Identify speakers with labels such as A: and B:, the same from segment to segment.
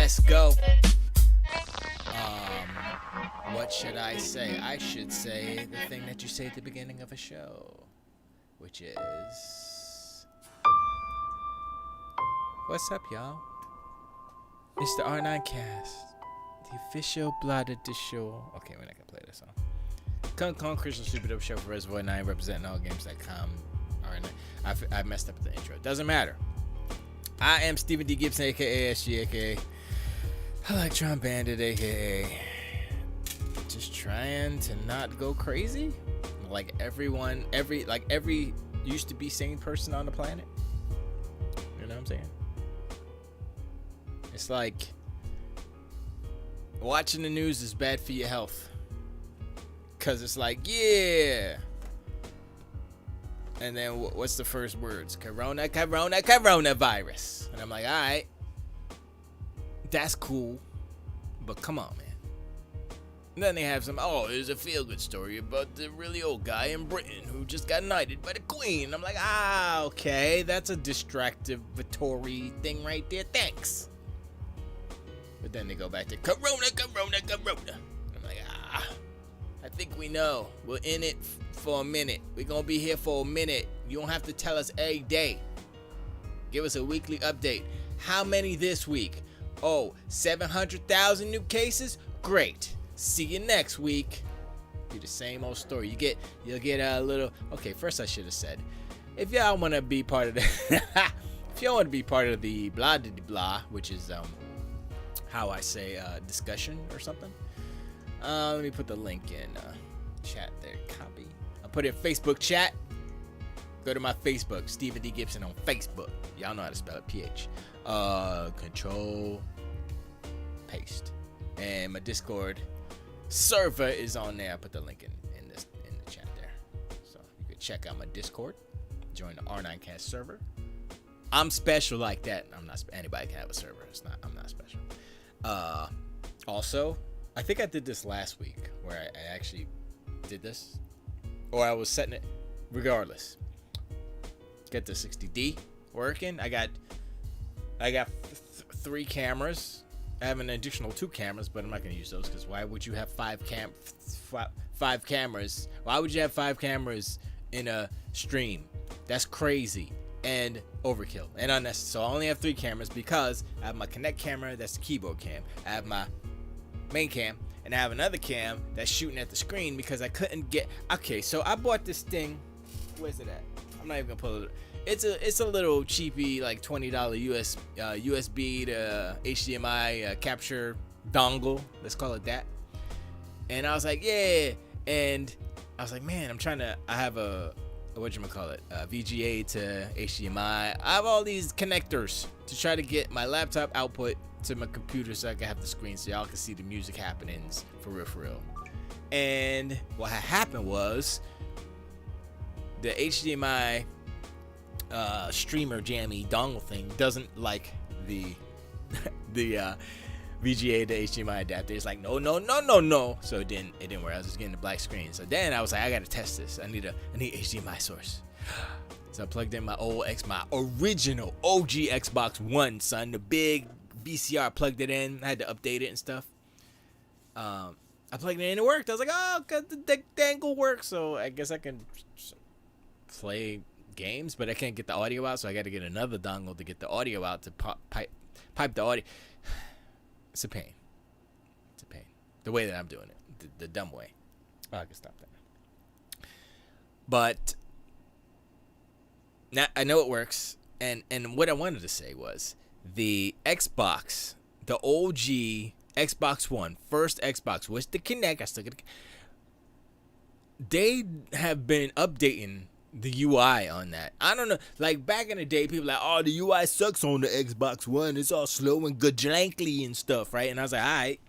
A: let's go. What should I say? I should say the thing that you say at the beginning of a show, which is, what's up, y'all? It's the R9cast, the official blood edition. Okay, we're not gonna play this song. Con Christian Super Dope Show for Reservoir 9, representing all games.com. Alright, I messed up the intro. Doesn't matter. I am Stephen D. Gibson, aka SG, aka Electron Bandit, aka just trying to not go crazy like every used to be sane person on the planet. You know what I'm saying? It's like watching the news is bad for your health, cause it's like, yeah, and then what's the first words? Coronavirus. And I'm like, all right, that's cool, but come on, man. And then they have there's a feel-good story about the really old guy in Britain who just got knighted by the Queen. And I'm like, okay, that's a distractivatory thing right there. Thanks. But then they go back to Corona. I'm like, I think we know. We're in it for a minute. We're going to be here for a minute. You don't have to tell us every day. Give us a weekly update. How many this week? 700,000 new cases? Great. See you next week. Do the same old story. You'll get a little. Okay, first I should have said, if y'all want to be part of the, if y'all want to be part of the blah de blah, which is how I say discussion or something. Let me put the link in chat there. Copy. I'll put it in Facebook chat. Go to my Facebook, Stephen D. Gibson on Facebook. Y'all know how to spell it. PH. Control. Paste. And my Discord server is on there. I put the link in the chat there. So you can check out my Discord. Join the R9cast server. I'm special like that. I'm not. Anybody can have a server. I'm not special. Also, I think I did this last week where I actually did this, or I was setting it. Regardless, get the 60D working. I got 3 cameras. I have an additional 2 cameras, but I'm not going to use those because why would you have 5 cameras? Why would you have 5 cameras in a stream? That's crazy and overkill and unnecessary. So I only have 3 cameras because I have my Kinect camera, that's the keyboard cam. I have my main cam, and I have another cam that's shooting at the screen because I couldn't get. Okay, so I bought this thing. Where's it at? I'm not even gonna pull it. It's a little cheapy, like $20 USB to HDMI capture dongle. Let's call it that. And I was like, yeah. And I was like, man, I have a VGA to HDMI. I have all these connectors to try to get my laptop output to my computer so I can have the screen so y'all can see the music happenings for real. And what had happened was the HDMI streamer jammy dongle thing doesn't like the VGA to HDMI adapter. It's like no. So it didn't work. I was just getting the black screen. So then I was like, I gotta test this. I need HDMI source. So I plugged in my original OG Xbox One, son, the big VCR. Plugged it in. I had to update it and stuff. I plugged it in and it worked. I was like, the dangle works. So I guess I can play games, but I can't get the audio out, so I got to get another dongle to get the audio out to pipe the audio. It's a pain. The way that I'm doing it, the dumb way. I can stop that. But now I know it works, and what I wanted to say was the Xbox, the OG Xbox One, first Xbox, with the Kinect. They have been updating the UI on that. I don't know, like back in the day, people were like, the UI sucks on the Xbox One. It's all slow and gajankly and stuff, right? And I was like, alright,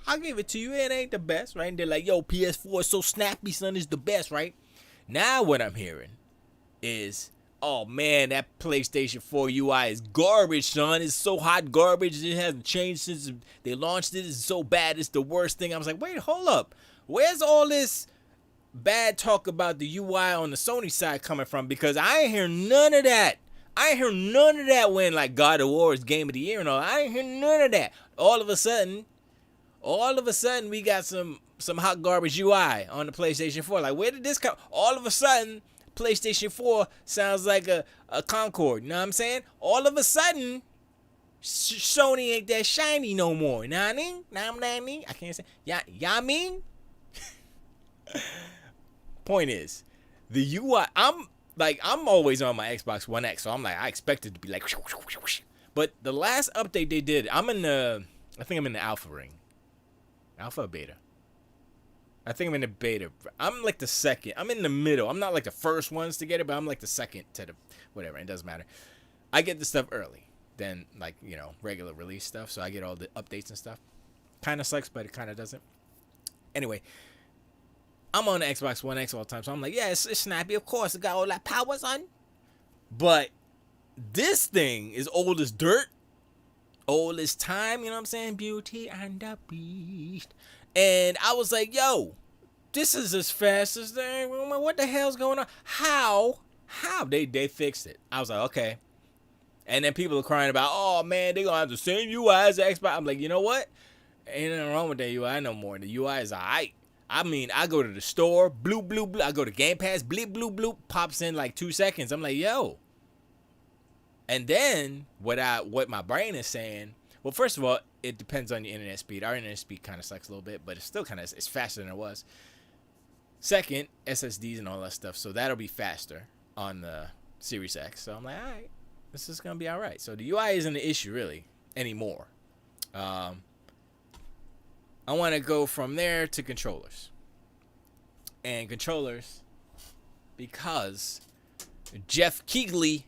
A: I'll give it to you. It ain't the best, right? And they're like, PS4 is so snappy, son, is the best, right? Now what I'm hearing is, oh man, that PlayStation 4 UI is garbage, son. It's so hot garbage. It hasn't changed since they launched it. It's so bad. It's the worst thing. I was like, wait, hold up. Where's all this bad talk about the UI on the Sony side coming from? Because I ain't hear none of that. I ain't hear none of that when like God of War is Game of the Year and all. I ain't hear none of that. All of a sudden, we got some hot garbage UI on the PlayStation 4. Like, where did this come? All of a sudden, PlayStation 4 sounds like a Concorde. You know what I'm saying? All of a sudden, Sony ain't that shiny no more. Know what I mean? I can't say. Yeah, I mean? Point is, the UI, I'm always on my Xbox One X, so I'm like, I expect it to be like, but the last update they did, I think I'm in the alpha ring. Alpha or beta? I think I'm in the beta. I'm like the second. I'm in the middle. I'm not like the first ones to get it, but I'm like the second to the whatever. It doesn't matter. I get the stuff early than like, regular release stuff, so I get all the updates and stuff. Kind of sucks, but it kind of doesn't. Anyway, I'm on the Xbox One X all the time, so I'm like, yeah, it's snappy. Of course, it got all that power, son. But this thing is old as dirt, old as time. You know what I'm saying? Beauty and the Beast. And I was like, yo, this is as fast as they. What the hell's going on? How they fixed it? I was like, okay. And then people are crying about, oh man, they gonna have the same UI as the Xbox. I'm like, you know what? Ain't nothing wrong with that UI no more. The UI is alright. I mean, I go to the store, bloop, bloop, bloop. I go to Gamepass, bleep, bloop, bloop, pops in like 2 seconds. I'm like, yo. And then what my brain is saying, well, first of all, it depends on your internet speed. Our internet speed kind of sucks a little bit, but it's still it's faster than it was. Second, SSDs and all that stuff, so that'll be faster on the Series X. So I'm like, all right, this is gonna be all right. So the UI isn't an issue really anymore. I want to go from there to controllers. And controllers, because Jeff Keighley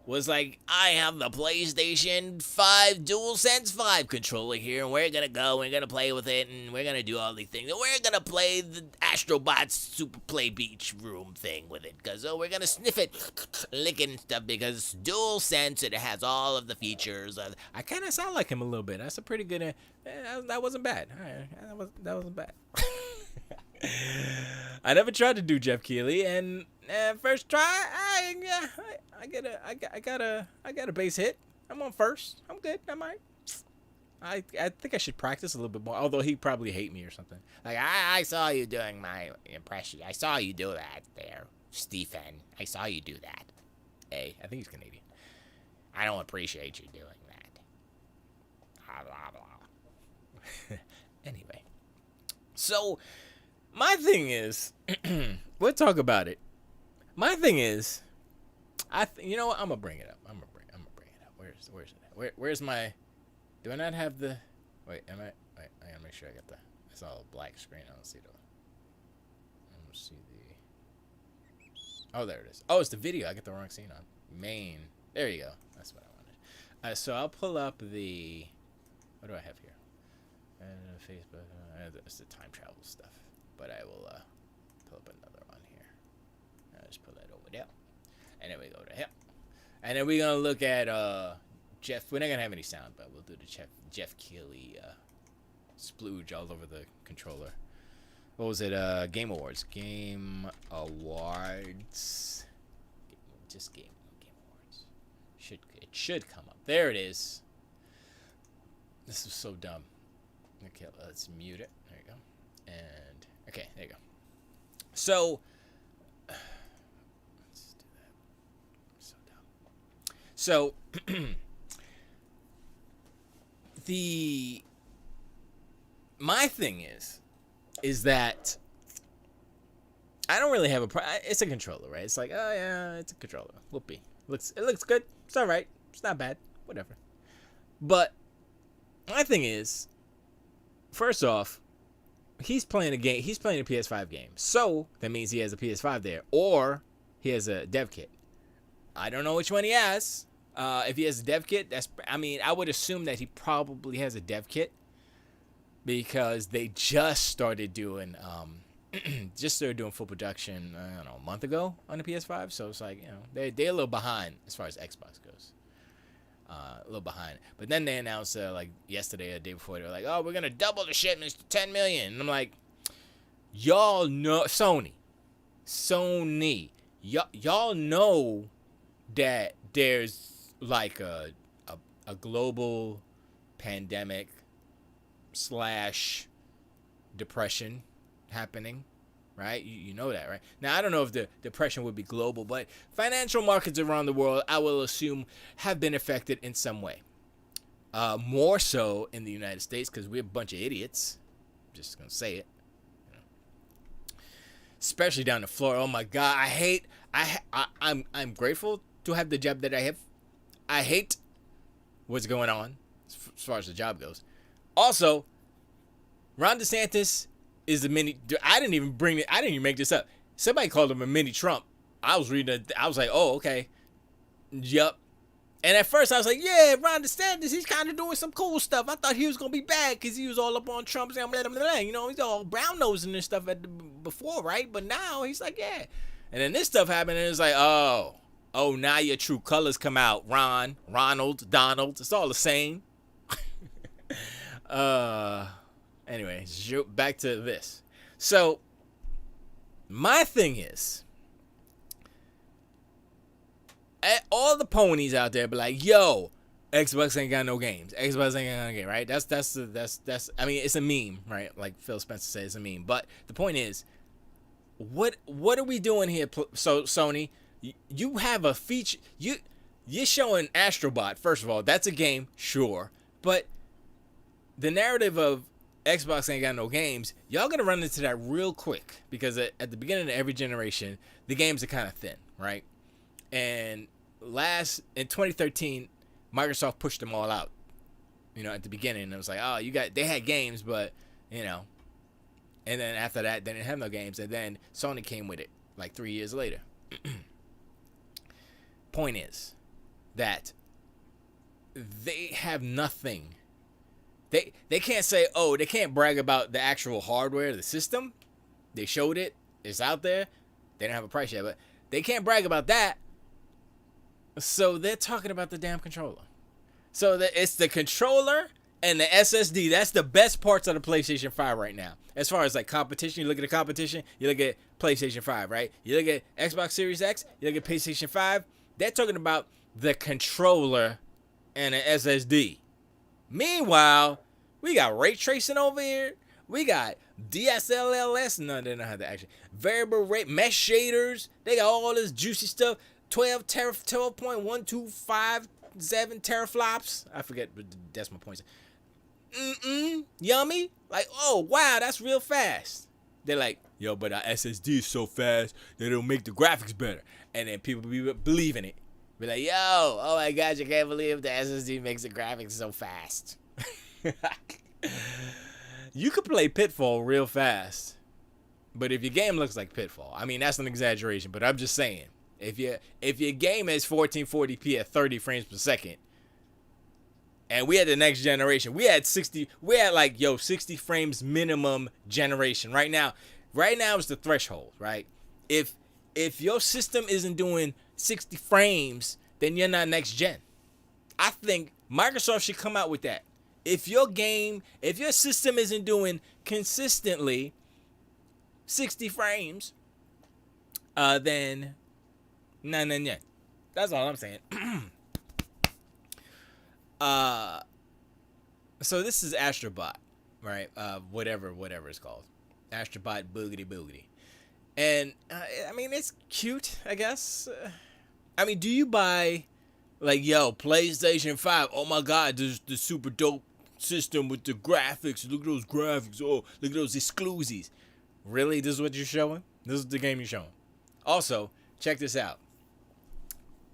A: was like, I have the PlayStation 5 DualSense 5 controller here, and we're going to play with it, and we're going to do all these things. And we're going to play the Astrobots Super Play Beach Room thing with it, because we're going to sniff it, lick it and stuff, because it's DualSense, and it has all of the features. I kind of sound like him a little bit. That's a pretty good, that wasn't bad. That wasn't bad. I never tried to do Jeff Keighley, and first try, I got a base hit. I'm on first. I'm good. I think I should practice a little bit more. Although he probably hate me or something. Like I saw you doing my impression. I saw you do that there, Stephen. I saw you do that. Hey, I think he's Canadian. I don't appreciate you doing that. Blah blah blah. Anyway, so. My thing is, we'll talk about it. My thing is, you know what? I'm gonna bring it up. I'm gonna bring it up. Where's it? Where's my? Do I not have the? Wait, I gotta make sure I got the. It's all black screen. I don't see the. I don't see the. Oh, there it is. Oh, it's the video. I got the wrong scene on. Main. There you go. That's what I wanted. So I'll pull up the. What do I have here? Facebook. It's the time travel stuff. But I will pull up another one here. I'll just put that over there. And then we go to here. And then we're going to look at Jeff. We're not going to have any sound, but we'll do the Jeff Keighley splooge all over the controller. What was it? Game Awards. Game Awards. Just Game Awards. It should come up. There it is. This is so dumb. Okay, let's mute it. There you go. And okay, there you go. So let's do that. So dumb. So my thing is that I don't really have it's a controller, right? It's like, oh yeah, it's a controller. Whoopee. It looks good. It's all right. It's not bad. Whatever. But my thing is, first off, he's playing a game. He's playing a PS5 game, so that means he has a PS5 there, or he has a dev kit. I don't know which one he has. If he has a dev kit, I would assume that he probably has a dev kit because they just started doing full production. I don't know, a month ago on the PS5. So it's like, they're a little behind as far as Xbox goes. A little behind. But then they announced like yesterday or the day before, they were like, oh, we're gonna double the shipments to 10 million. And I'm like, y'all know Sony, y'all know that there's like a global pandemic slash depression happening, right? You know that, right? Now, I don't know if the depression would be global, but financial markets around the world, I will assume, have been affected in some way. More so in the United States because we're a bunch of idiots. I'm just going to say it. Especially down in Florida. Oh my God, I'm grateful to have the job that I have. I hate what's going on as far as the job goes. Also, Ron DeSantis is a mini. I didn't even make this up. Somebody called him a mini Trump. I was reading it. I was like, oh, okay. Yup. And at first I was like, yeah, Ron DeSantis, he's kind of doing some cool stuff. I thought he was going to be bad because he was all up on Trump's, you know, he's all brown-nosing and stuff before, right? But now he's like, yeah. And then this stuff happened and it's like, oh, now your true colors come out. Ronald, Donald, it's all the same. Anyway, back to this. So, my thing is, all the ponies out there be like, yo, Xbox ain't got no games. Xbox ain't got no game, right? That's I mean, it's a meme, right? Like Phil Spencer says, it's a meme. But the point is, what are we doing here? So Sony, you have a feature. You're showing Astrobot. First of all, that's a game, sure, but the narrative of Xbox ain't got no games, y'all gonna run into that real quick because at the beginning of every generation, the games are kind of thin, right? And in 2013, Microsoft pushed them all out. You know, at the beginning, it was like, oh, they had games, but you know, and then after that, they didn't have no games, and then Sony came with it like 3 years later. Point is that they have nothing. They can't say, oh, they can't brag about the actual hardware, the system. They showed it. It's out there. They don't have a price yet, but they can't brag about that. So they're talking about the damn controller. So it's the controller and the SSD. That's the best parts of the PlayStation 5 right now. As far as like competition, you look at the competition, you look at PlayStation 5, right? You look at Xbox Series X, you look at PlayStation 5. They're talking about the controller and the SSD. Meanwhile, we got ray tracing over here. We got DSLLS. No, they don't have the action. Variable rate mesh shaders. They got all this juicy stuff. 12.1257 teraflops. I forget the decimal points. Yummy. Like, oh wow, that's real fast. They're like, yo, but our SSD is so fast that it'll make the graphics better. And then people be believing it. Be like, yo, oh my God, you can't believe the SSD makes the graphics so fast. You could play Pitfall real fast, but if your game looks like Pitfall, I mean, that's an exaggeration, but I'm just saying, if your game is 1440p at 30 frames per second, and we had the next generation, we had 60 frames minimum generation. Right now is the threshold, right? If your system isn't doing 60 frames, then you're not next gen. I think Microsoft should come out with that. If your system isn't doing consistently 60 frames, then nah. That's all I'm saying. So this is Astrobot, right? Whatever it's called. Astrobot Boogity. And, I mean, it's cute, I guess. I mean, do you buy, like, yo, PlayStation 5, oh my God, this the super dope system with the graphics. Look at those graphics. Oh, look at those exclusives. Really? This is what you're showing? This is the game you're showing. Also, check this out.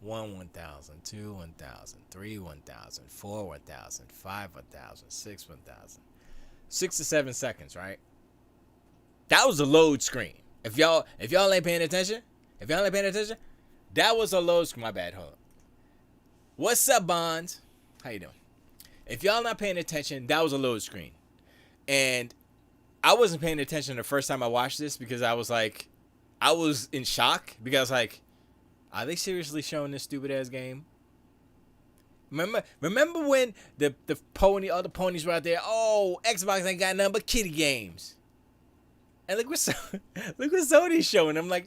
A: 1, 1,000, 2, 1,000, 3, 1,000, 4, 1,000, 5, 1,000, 6, 1,000. 6 to 7 seconds, right? That was a load screen. If y'all ain't paying attention, that was a load screen. My bad, hold on. What's up, Bonds? How you doing? If y'all not paying attention, that was a load screen. And I wasn't paying attention the first time I watched this because I was in shock because like, are they seriously showing this stupid ass game? Remember when all the ponies were out there? Oh, Xbox ain't got nothing but kiddie games. And look what Sony's showing. I'm like,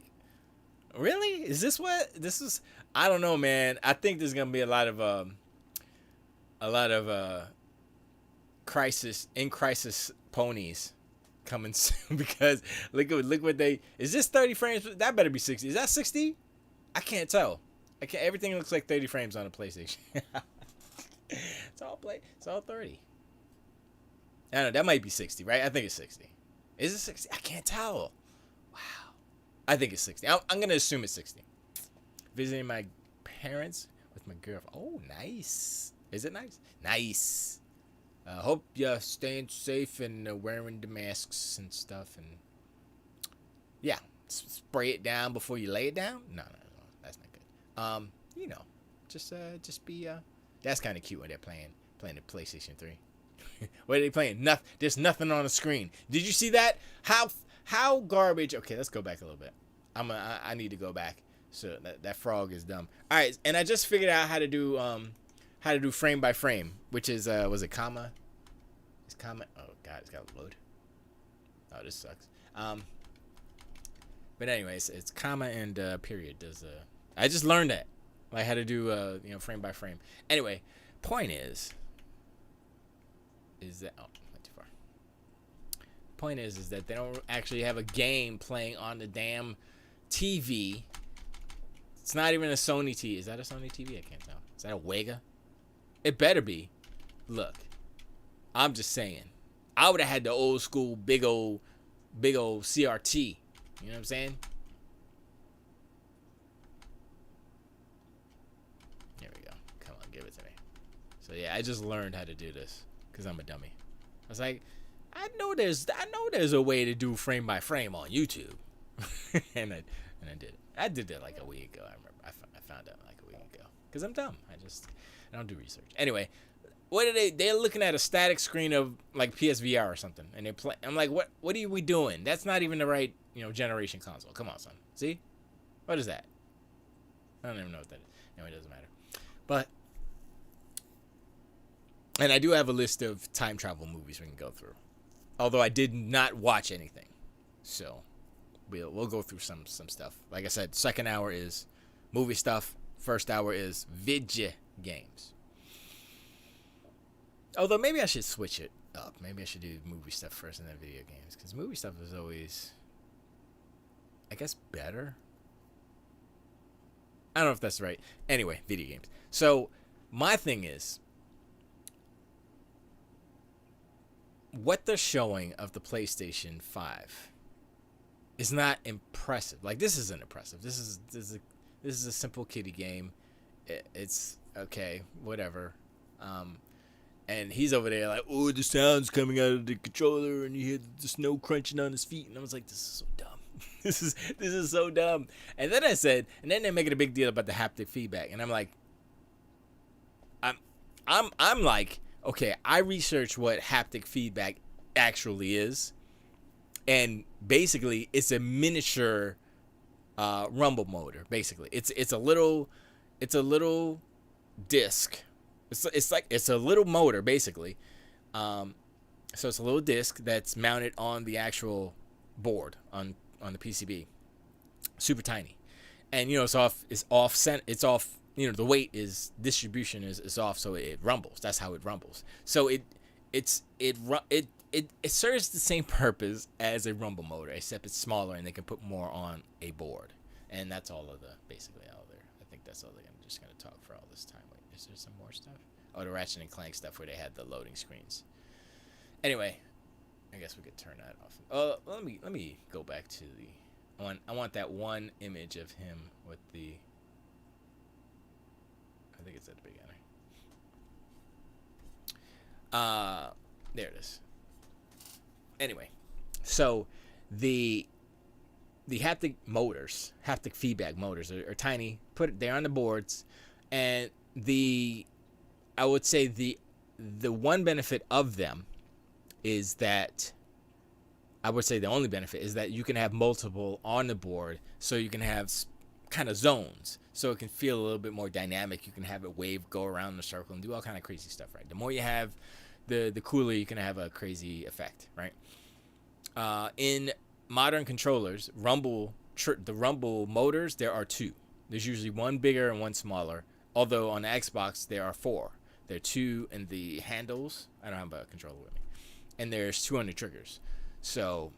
A: really? Is this what this is? I don't know, man. I think there's gonna be a lot of crisis ponies coming soon because look what they is this 30 frames? That better be 60. Is that 60? I can't tell. Everything looks like 30 frames on a PlayStation. It's all 30. I don't know, that might be 60, right? I think it's 60. Is it 60? I can't tell. Wow. I think it's 60. I'm gonna assume it's 60. Visiting my parents with my girlfriend. Oh, nice. Is it nice? Nice. Hope you're staying safe and wearing the masks and stuff. And yeah, spray it down before you lay it down. No, that's not good. Just be. That's kind of cute when they're playing the PlayStation 3. What are they playing? There's nothing on the screen. Did you see that? How garbage? Okay, let's go back a little bit. I need to go back. So that frog is dumb. All right, and I just figured out how to do frame by frame, which is was it comma? Is comma? Oh god, it's got to load. Oh, this sucks. But anyways, it's comma and period. I just learned that, like how to do frame by frame. Anyway, point is that not too far. Point is that they don't actually have a game playing on the damn TV. It's not even a Sony TV. Is that a Sony TV? I can't tell. Is that a Wega? It better be. Look, I'm just saying. I would have had the old school, big old CRT. You know what I'm saying? There we go. Come on, give it to me. So yeah, I just learned how to do this because I'm a dummy. I was like, I know there's a way to do frame by frame on YouTube, and I did it. I did that like a week ago. I remember. I found out like a week ago because I'm dumb. I don't do research. Anyway, what are they? They're looking at a static screen of like PSVR or something, and they play. I'm like, what are we doing? That's not even the right generation console. Come on, son. See, what is that? I don't even know what that is. No, it doesn't matter. But, and I do have a list of time travel movies we can go through. Although I did not watch anything, so we'll go through some stuff. Like I said, second hour is movie stuff. First hour is video games. Although maybe I should switch it up. Maybe I should do movie stuff first and then video games, because movie stuff is always, I guess, better. I don't know if that's right. Anyway, video games. So my thing is, what they're showing of the PlayStation 5 is not impressive. Like, this isn't impressive. This is a simple kiddie game. It's okay, whatever. And he's over there like, oh, the sound's coming out of the controller, and you hear the snow crunching on his feet. And I was like, this is so dumb. this is so dumb. And then then they're making a big deal about the haptic feedback, and I'm like, I'm like, okay, I researched what haptic feedback actually is, and basically it's a miniature rumble motor. Basically, it's a little disc. It's a little motor basically. So it's a little disc that's mounted on the actual board on the PCB, super tiny, and it's off. The weight distribution is off, so it rumbles. That's how it rumbles. So it serves the same purpose as a rumble motor, except it's smaller and they can put more on a board. And that's basically all there. I think that's all I'm just gonna talk for all this time. Wait, is there some more stuff? Oh, the Ratchet and Clank stuff where they had the loading screens. Anyway, I guess we could turn that off. Let me go back to the one. I want that one image of him with the. I think it's at the beginning. There it is. Anyway, so the haptic feedback motors are tiny. They're on the boards, and I would say the one benefit of them is that, I would say the only benefit is that you can have multiple on the board, so you can have kind of zones, so it can feel a little bit more dynamic. You can have it go around the circle and do all kind of crazy stuff, right? The more you have, the cooler you can have a crazy effect, right? In modern controllers, the rumble motors, there are two. There's usually one bigger and one smaller. Although on the Xbox there are four. There are two in the handles. I don't have a controller with me, and there's two on the triggers. So,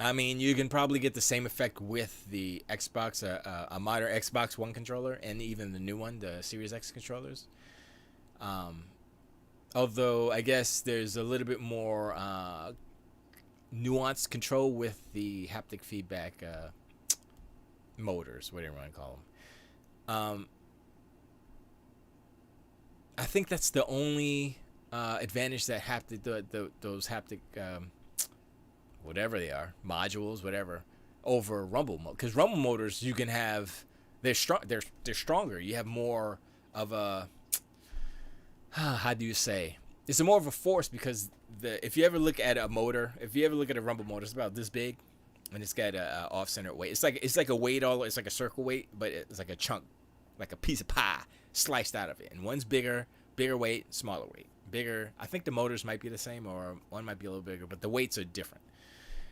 A: I mean, you can probably get the same effect with the Xbox, a modern Xbox One controller, and even the new one, the Series X controllers. Although I guess there's a little bit more nuanced control with the haptic feedback motors, whatever you want to call them. I think that's the only advantage that those haptic, whatever they are, modules, whatever, over rumble mode. Because rumble motors, you can have, they're stronger. You have more of a, how do you say? It's more of a force because if you ever look at a motor, if you ever look at a rumble motor, it's about this big, and it's got a off-center weight. It's like a weight it's like a circle weight, but it's like a chunk, like a piece of pie sliced out of it. And one's bigger weight, smaller weight. Bigger. I think the motors might be the same, or one might be a little bigger, but the weights are different.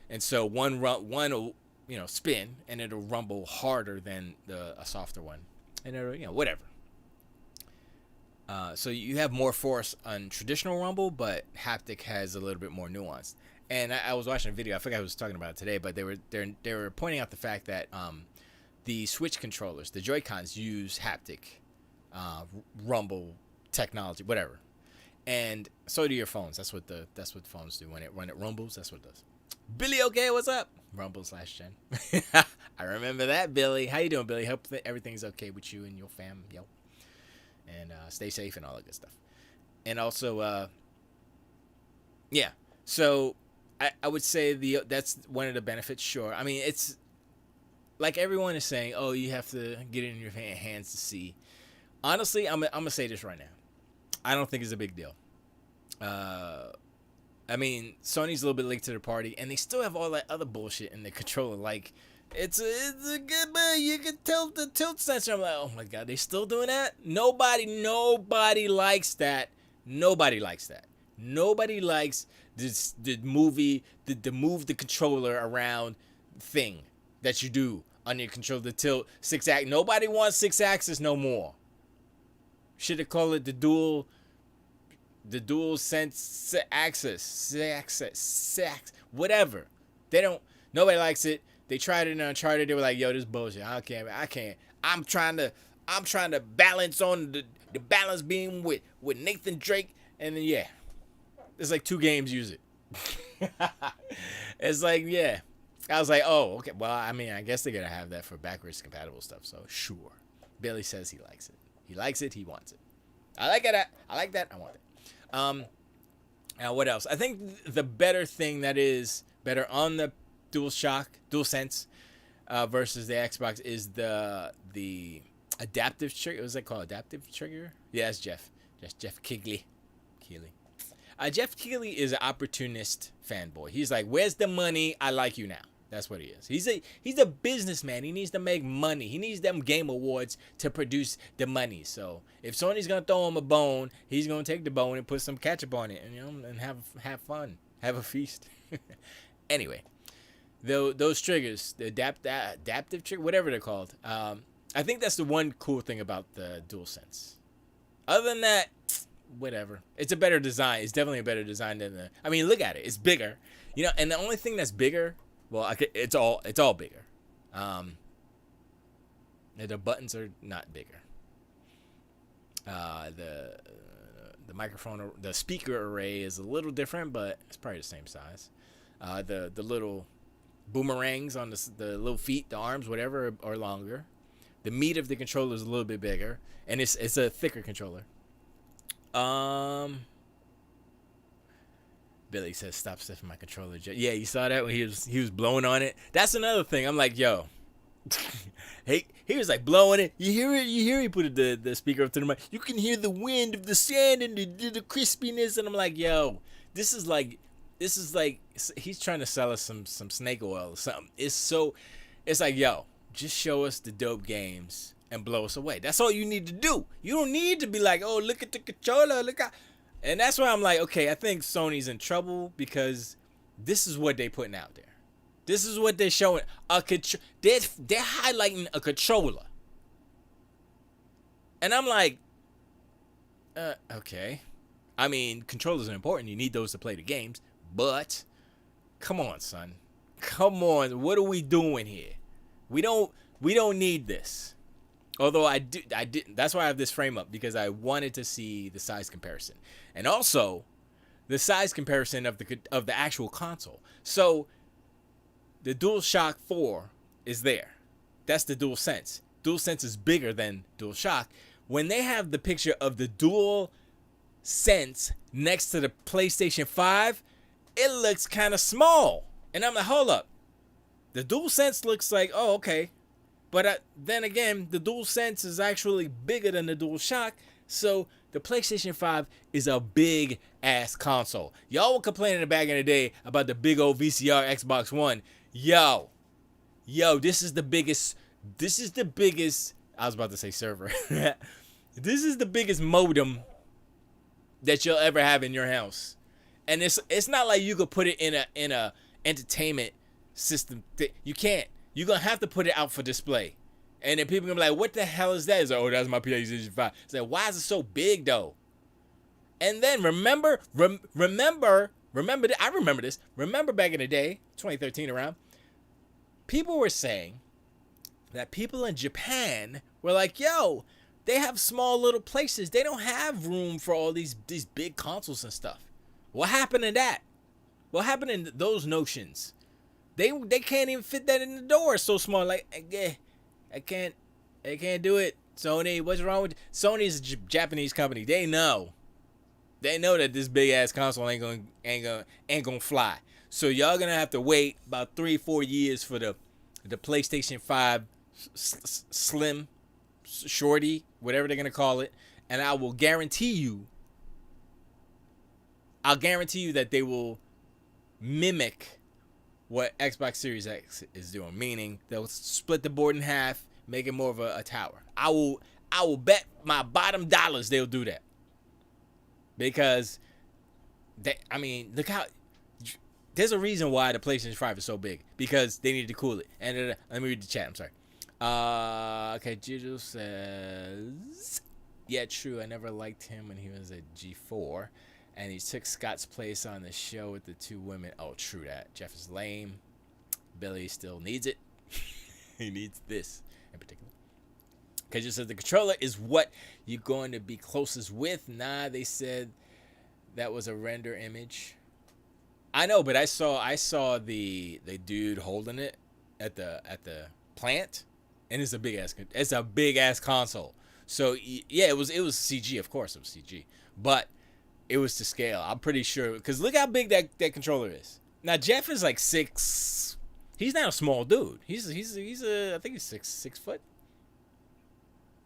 A: And so one will spin, and it'll rumble harder than a softer one, and it'll whatever. So you have more force on traditional rumble, but haptic has a little bit more nuance. And I was watching a video. I forgot I was talking about it today, but they were pointing out the fact that the Switch controllers, the Joy-Cons, use haptic rumble technology, whatever. And so do your phones. That's what phones do when it rumbles. That's what it does. Billy, okay, what's up? Rumble/Jen. I remember that, Billy. How you doing, Billy? Hope that everything's okay with you and your fam, yo. And stay safe and all that good stuff. And also, yeah. So I would say that's one of the benefits. Sure. I mean, it's like everyone is saying, oh, you have to get it in your hands to see. Honestly, I'm gonna say this right now. I don't think it's a big deal. I mean, Sony's a little bit late to the party, and they still have all that other bullshit in the controller. Like, it's a good man. You can tilt the tilt sensor. I'm like, oh my god, they still doing that? Nobody likes that. Nobody likes that. Nobody likes the move the controller around thing that you do on your controller, the tilt 6-axis. Nobody wants 6-axis no more. Should have called it the dual sense axis, whatever. Nobody likes it. They tried it in Uncharted. They were like, yo, this bullshit. I can't. I'm trying to balance on the balance beam with Nathan Drake, and then yeah, it's like 2 games use it. It's like, yeah. I was like, oh, okay. Well, I mean, I guess they're gonna have that for backwards compatible stuff. So sure. Billy says he likes it. He likes it. He wants it. I like it. I like that. I want it. Now what else? I think the better thing that is better on the DualSense versus the Xbox is the adaptive trigger. What's that called? Adaptive trigger? Yeah, it's Jeff. Just Jeff Keighley. Jeff Keighley is an opportunist fanboy. He's like, where's the money? I like you now. That's what he is. He's a businessman. He needs to make money. He needs them game awards to produce the money. So if Sony's gonna throw him a bone, he's gonna take the bone and put some ketchup on it, and have fun, have a feast. Anyway, those triggers, the adaptive trigger, whatever they're called. I think that's the one cool thing about the DualSense. Other than that, whatever. It's a better design. It's definitely a better design than the. I mean, look at it. It's bigger. And the only thing that's bigger. Well, it's all bigger. The buttons are not bigger. The microphone, the speaker array is a little different, but it's probably the same size. The little boomerangs on the little feet, the arms, whatever, are longer. The meat of the controller is a little bit bigger, and it's a thicker controller. Billy says, "Stop sniffing my controller." Yeah, you saw that when he was blowing on it. That's another thing. I'm like, yo, he was like blowing it. You hear it? He put the speaker up to the mic. You can hear the wind of the sand and the crispiness. And I'm like, yo, this is like he's trying to sell us some snake oil or something. It's like, yo, just show us the dope games and blow us away. That's all you need to do. You don't need to be like, oh, look at the controller, look at. And that's why I'm like, okay, I think Sony's in trouble because this is what they putting out there. This is what they're showing. They're highlighting a controller. And I'm like, okay. I mean, controllers are important. You need those to play the games. But, come on, son. Come on. What are we doing here? We don't need this. Although I didn't. That's why I have this frame up, because I wanted to see the size comparison. And also, the size comparison of the actual console. So, the DualShock 4 is there. That's the DualSense. DualSense is bigger than DualShock. When they have the picture of the DualSense next to the PlayStation 5, it looks kind of small. And I'm like, hold up. The DualSense looks like, oh, okay. But then again, the DualSense is actually bigger than the DualShock. So the PlayStation 5 is a big ass console. Y'all were complaining back in the day about the big old VCR Xbox One. Yo, this is the biggest. I was about to say server. This is the biggest modem that you'll ever have in your house. And it's not like you could put it in a entertainment system. You can't. You're going to have to put it out for display. And then people are going to be like, what the hell is that? It's like, oh, that's my PlayStation 5. It's like, why is it so big, though? And then remember, I remember this. Remember back in the day, 2013 around, people were saying that people in Japan were like, yo, they have small little places. They don't have room for all these big consoles and stuff. What happened to that? What happened in those notions? They can't even fit that in the door. It's so small. Like, I can't do it. Sony, what's wrong with Sony's a Japanese company? They know that this big ass console ain't gonna fly. So y'all gonna have to wait about 3-4 years for the PlayStation 5 Slim, Shorty, whatever they're gonna call it, and I will guarantee you that they will mimic what Xbox Series X is doing, meaning they'll split the board in half, make it more of a tower. I will bet my bottom dollars they'll do that, because look how. There's a reason why the PlayStation 5 is so big, because they need to cool it. And let me read the chat. I'm sorry. Okay, Juju says, yeah, true. I never liked him when he was at G4. And he took Scott's place on the show with the two women. Oh, true that. Jeff is lame. Billy still needs it. He needs this in particular. Because you said the controller is what you're going to be closest with. Nah, they said that was a render image. I know, but I saw the dude holding it at the plant, and it's a big ass console. So yeah, it was CG, of course it was CG, but it was to scale. I'm pretty sure, because look how big that controller is. Now Jeff is like 6. He's not a small dude. He's I think he's 6 foot,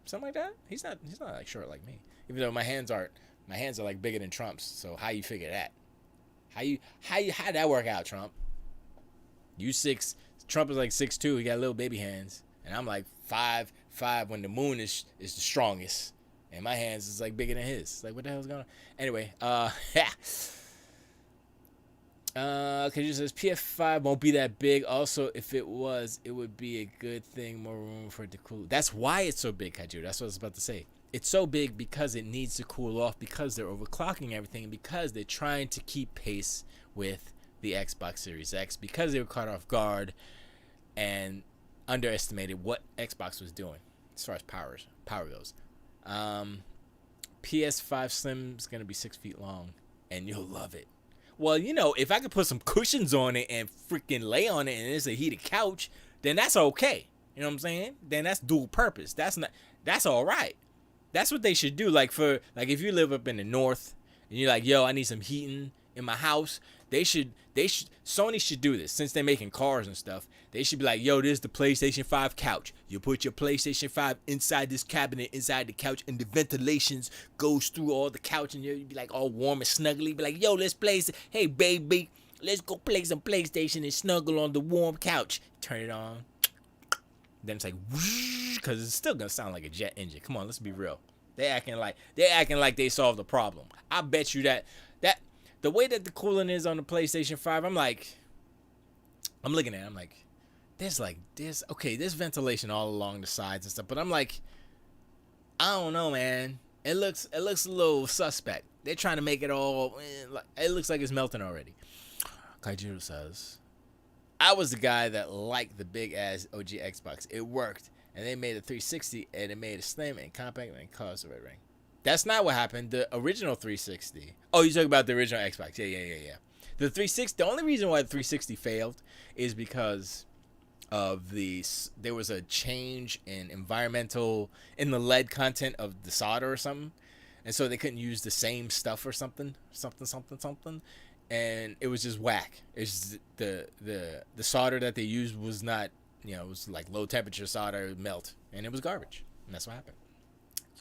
A: something like that. He's not like short like me. Even though my hands are like bigger than Trump's. So how you figure that? How'd that work out, Trump? You 6. Trump is like 6'2". He got little baby hands, and I'm like 5'5" when the moon is the strongest. And my hands is like bigger than his. Like, what the hell's going on? Anyway, because you says PS5 won't be that big. Also, if it was, it would be a good thing. More room for it to cool. That's why it's so big, Kaiju. That's what I was about to say. It's so big because it needs to cool off, because they're overclocking everything, and because they're trying to keep pace with the Xbox Series X, because they were caught off guard and underestimated what Xbox was doing as far as power goes. PS5 Slim is going to be 6 feet long, and you'll love it. Well, if I could put some cushions on it and freaking lay on it, and it's a heated couch, then that's okay. You know what I'm saying? Then that's dual purpose. That's all right. That's what they should do. Like if you live up in the north and you're like, yo, I need some heating in my house, Sony should do this. Since they're making cars and stuff, they should be like, yo, this is the PlayStation 5 couch. You put your PlayStation 5 inside this cabinet, inside the couch, and the ventilations goes through all the couch, and you'd be like all warm and snuggly. Be like, yo, let's play. Hey, baby, let's go play some PlayStation and snuggle on the warm couch. Turn it on. Then it's like, because it's still gonna sound like a jet engine. Come on, let's be real. They acting like they solved the problem. I bet you that the way that the cooling is on the PlayStation 5, I'm like, I'm looking at it, I'm there's okay, there's ventilation all along the sides and stuff, but I'm like, I don't know, man. It looks a little suspect. They're trying to make it all. It looks like it's melting already. Kaijiro says, I was the guy that liked the big ass OG Xbox. It worked, and they made a 360, and it made it slim and compact and caused the red ring. That's not what happened. The original 360. Oh, you talking about the original Xbox? Yeah. The 360. The only reason why the 360 failed is because of there was a change in in the lead content of the solder or something, and so they couldn't use the same stuff or something, and it was just whack. It's the solder that they used was not, it was like low temperature solder, melt, and it was garbage, and that's what happened.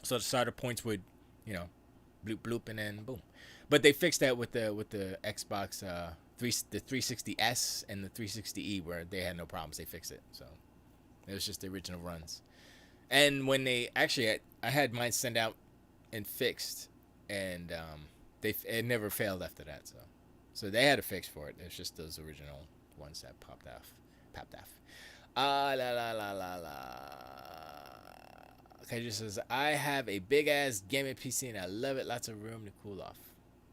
A: So the solder points would, bloop bloop, and then boom. But they fixed that with the Xbox the 360S and the 360E, where they had no problems. They fixed it, so it was just the original runs. And when they actually, I had mine sent out and fixed, and it never failed after that. So they had a fix for it. It's just those original ones that popped off. La la la la la. Okay, just says, I have a big ass gaming PC and I love it. Lots of room to cool off.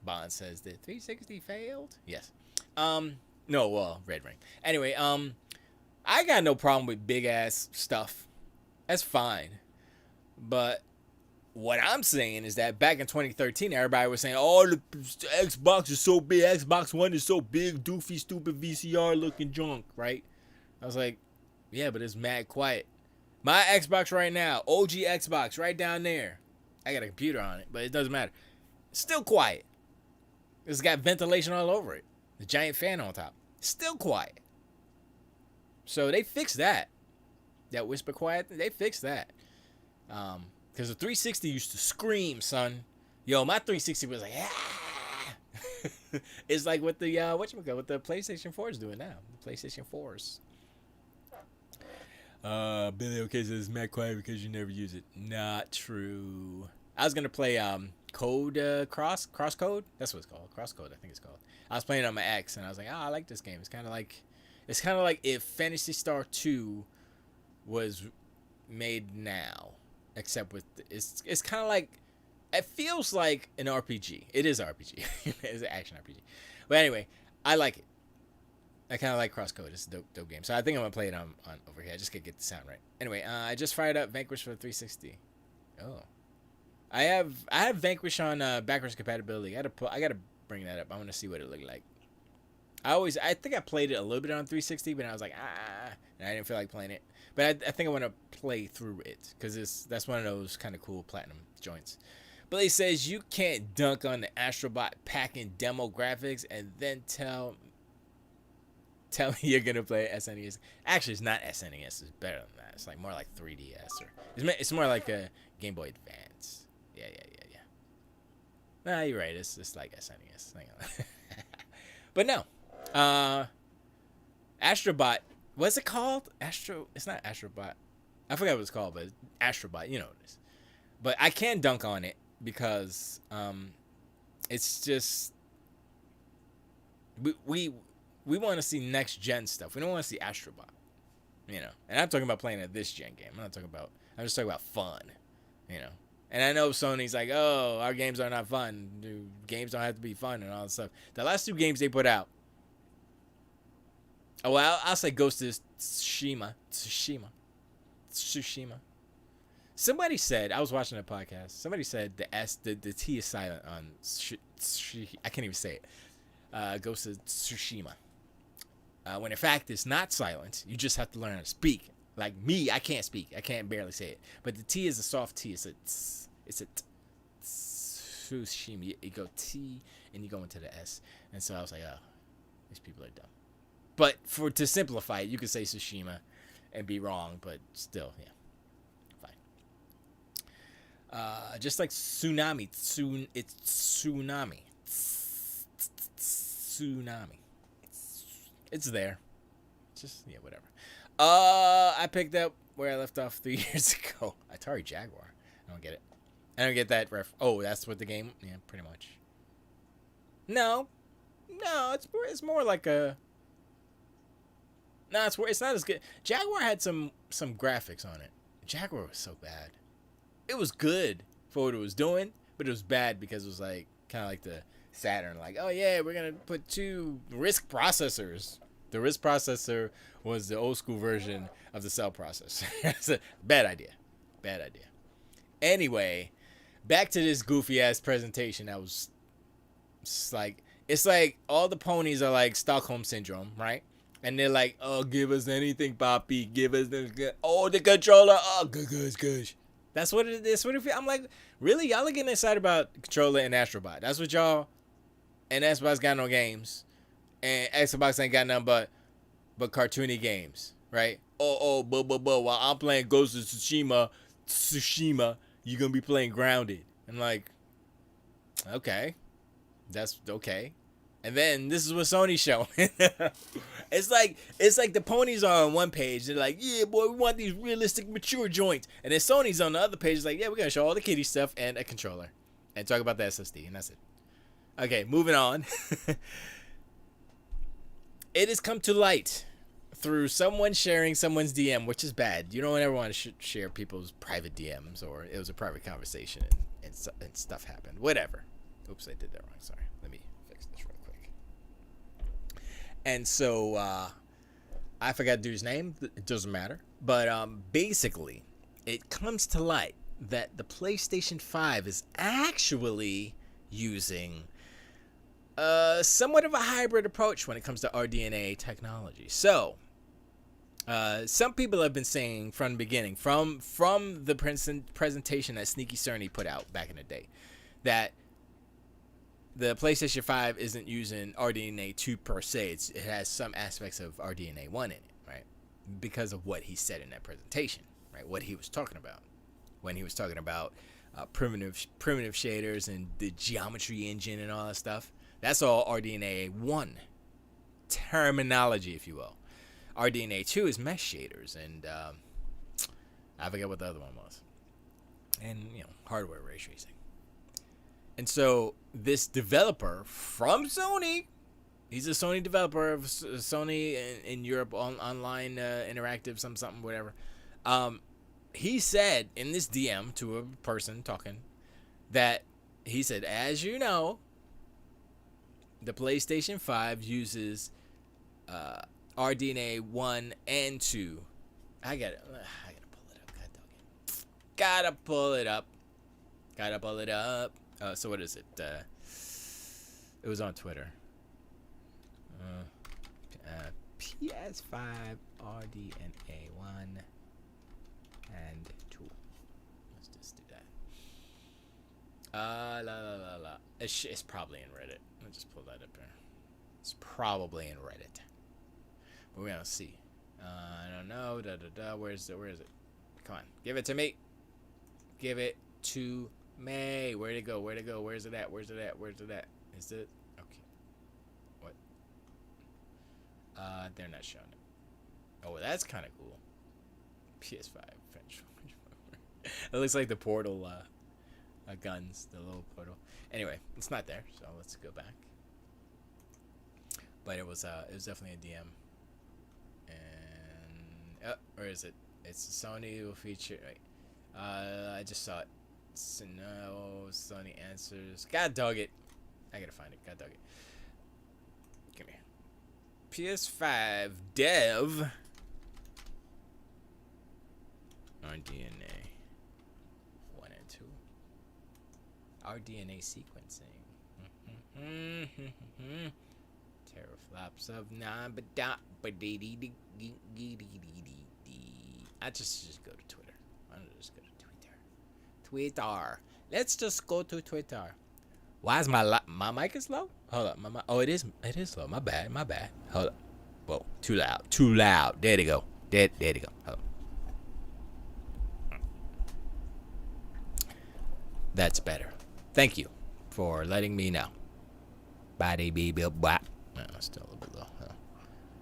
A: Bond says, the 360 failed? Yes. No, well, red ring. Anyway, I got no problem with big ass stuff. That's fine. But what I'm saying is that back in 2013, everybody was saying, oh, the Xbox is so big. Xbox One is so big, doofy, stupid VCR looking junk, right? I was like, yeah, but it's mad quiet. My Xbox right now, OG Xbox right down there. I got a computer on it, but it doesn't matter. It's still quiet. It's got ventilation all over it. The giant fan on top. Still quiet. So they fixed that. That whisper quiet, they fixed that. Because the 360 used to scream, son. Yo, my 360 was like, ah! It's like what the PlayStation 4 is doing now. The PlayStation 4s. Billy OK says it's mad quiet because you never use it. Not true. I was gonna play Crosscode. That's what it's called. Crosscode, I think it's called. I was playing it on my X, and I was like, I like this game. It's kind of like if Phantasy Star 2 was made now, except with it's kind of like, it feels like an RPG. It is an RPG. It's an action RPG. But anyway, I like it. I kind of like Crosscode. It's a dope game. So I think I'm gonna play it on over here. I just gotta get the sound right. Anyway, I just fired up Vanquish for the 360. Oh, I have Vanquish on backwards compatibility. I gotta bring that up. I want to see what it looked like. I think I played it a little bit on 360, but I was like, and I didn't feel like playing it. But I think I want to play through it because that's one of those kind of cool platinum joints. But he says you can't dunk on the Astrobot packing demo graphics and then tell me you're gonna play SNES. Actually, it's not SNES. It's better than that. It's like more like 3DS, or it's more like a Game Boy Advance. Yeah. Nah, you're right. It's like SNES. Hang on. But no, Astrobot. What's it called? It's not Astrobot. I forgot what it's called, but it's Astrobot. You know what it is. But I can dunk on it because it's just we want to see next gen stuff. We don't want to see Astrobot, And I'm talking about playing a this gen game. I'm just talking about fun, And I know Sony's like, oh, our games are not fun. Games don't have to be fun and all that stuff. The last two games they put out. Oh, well, I'll say Ghost of Tsushima. Somebody said, I was watching a podcast. Somebody said the T is silent on I can't even say it. Ghost of Tsushima. When in fact it's not silent. You just have to learn how to speak. Like me, I can't speak. I can't barely say it. But the T is a soft T. It's a Tsushima. You go T and you go into the S. And so I was like, oh, these people are dumb. But to simplify it, you could say Tsushima and be wrong, but still, yeah. Fine. Just like tsunami. It's tsunami. Tsunami. It's there. Just, yeah, whatever. I picked up where I left off 3 years ago. Atari Jaguar. I don't get it. I don't get that Oh, that's what the game... Yeah, pretty much. No, it's more like a... No, it's not as good. Jaguar had some graphics on it. Jaguar was so bad. It was good for what it was doing, but it was bad because it was like kind of like the Saturn. Like, oh yeah, we're gonna put 2 RISC processors. The RISC processor was the old school version of the cell processor. It's a bad idea. Bad idea. Anyway, back to this goofy ass presentation. That was it's like all the ponies are like Stockholm syndrome, right? And they're like, oh, give us anything, Poppy. Give us the controller. Oh, good. That's what it is. I'm like, really? Y'all are getting excited about the controller and Astrobot. That's what y'all. And Xbox got no games. And Xbox ain't got nothing but cartoony games, right? But while I'm playing Ghost of Tsushima, you're going to be playing Grounded. I'm like, okay. That's okay. And then this is what Sony's showing. It's like the ponies are on one page. They're like, yeah, boy, we want these realistic, mature joints. And then Sony's on the other page. It's like, yeah, we're gonna show all the kiddie stuff and a controller, and talk about the SSD, and that's it. Okay, moving on. It has come to light through someone sharing someone's DM, which is bad. You don't ever want to share people's private DMs, or it was a private conversation and stuff happened. Whatever. Oops, I did that wrong. Sorry. Let me fix this real quick. And so I forgot the dude's name. It doesn't matter. But basically, it comes to light that the PlayStation 5 is actually using somewhat of a hybrid approach when it comes to RDNA technology. So, some people have been saying from the beginning, from the presentation that Sneaky Cerny put out back in the day, that the PlayStation 5 isn't using RDNA 2 per se. It has some aspects of RDNA 1 in it, right? Because of what he said in that presentation, right? What he was talking about when he was talking about primitive shaders and the geometry engine and all that stuff. That's all RDNA 1 terminology, if you will. RDNA 2 is mesh shaders, and I forget what the other one was. And, hardware ray tracing. And so this developer from Sony, he's a Sony developer of Sony in Europe, online interactive, something, whatever. He said in this DM to a person talking that he said, as you know, the PlayStation 5 uses RDNA 1 and 2. I gotta pull it up. Gotta pull it up. So what is it? It was on Twitter. PS5 RDNA 1 and 2. Let's just do that. It's probably in Reddit. Let's just pull that up here. It's probably in Reddit. But we're gonna see. I don't know. Where is it? Come on, give it to me. Give it to me. Where'd it go? Where's it at? Is it okay? What? They're not showing it. Oh, well, that's kind of cool. PS5. It looks like the Portal guns, the little Portal. Anyway, it's not there, so let's go back. But it was definitely a DM. And where is it? It's Sony will feature. Wait, I just saw it. So no, Sony answers. God dog it. I gotta find it. God dog it. Come here. PS5 dev. RDNA 1 and 2. RDNA sequencing. Teraflops of 9, but I just go to Twitter. I'm gonna just go to Twitter. Let's just go to Twitter. Why is my mic is low? Hold up, oh, it is low. My bad. Hold up. Whoa, too loud. There they go. There they go. Hold up. That's better. Thank you for letting me know. Body be built black. No, still a little bit low. Huh.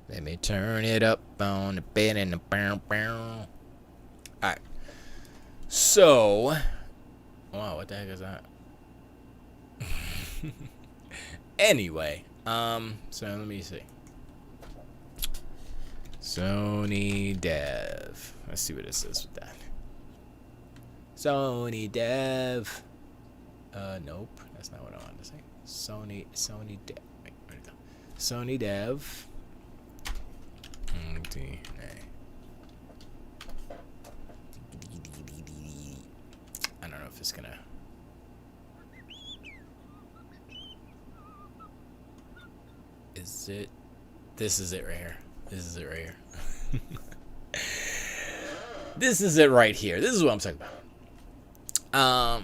A: Let me turn it up on the bed and the bow. Alright. So, wow, what the heck is that? Anyway, so let me see. Sony Dev. Let's see what it says with that. Sony Dev. Nope, that's not what I wanted to say. Sony Dev. Wait, where'd it go? Sony Dev. I don't know if it's gonna. Is it? This is it right here. This is it right here. This is it right here. This is what I'm talking about.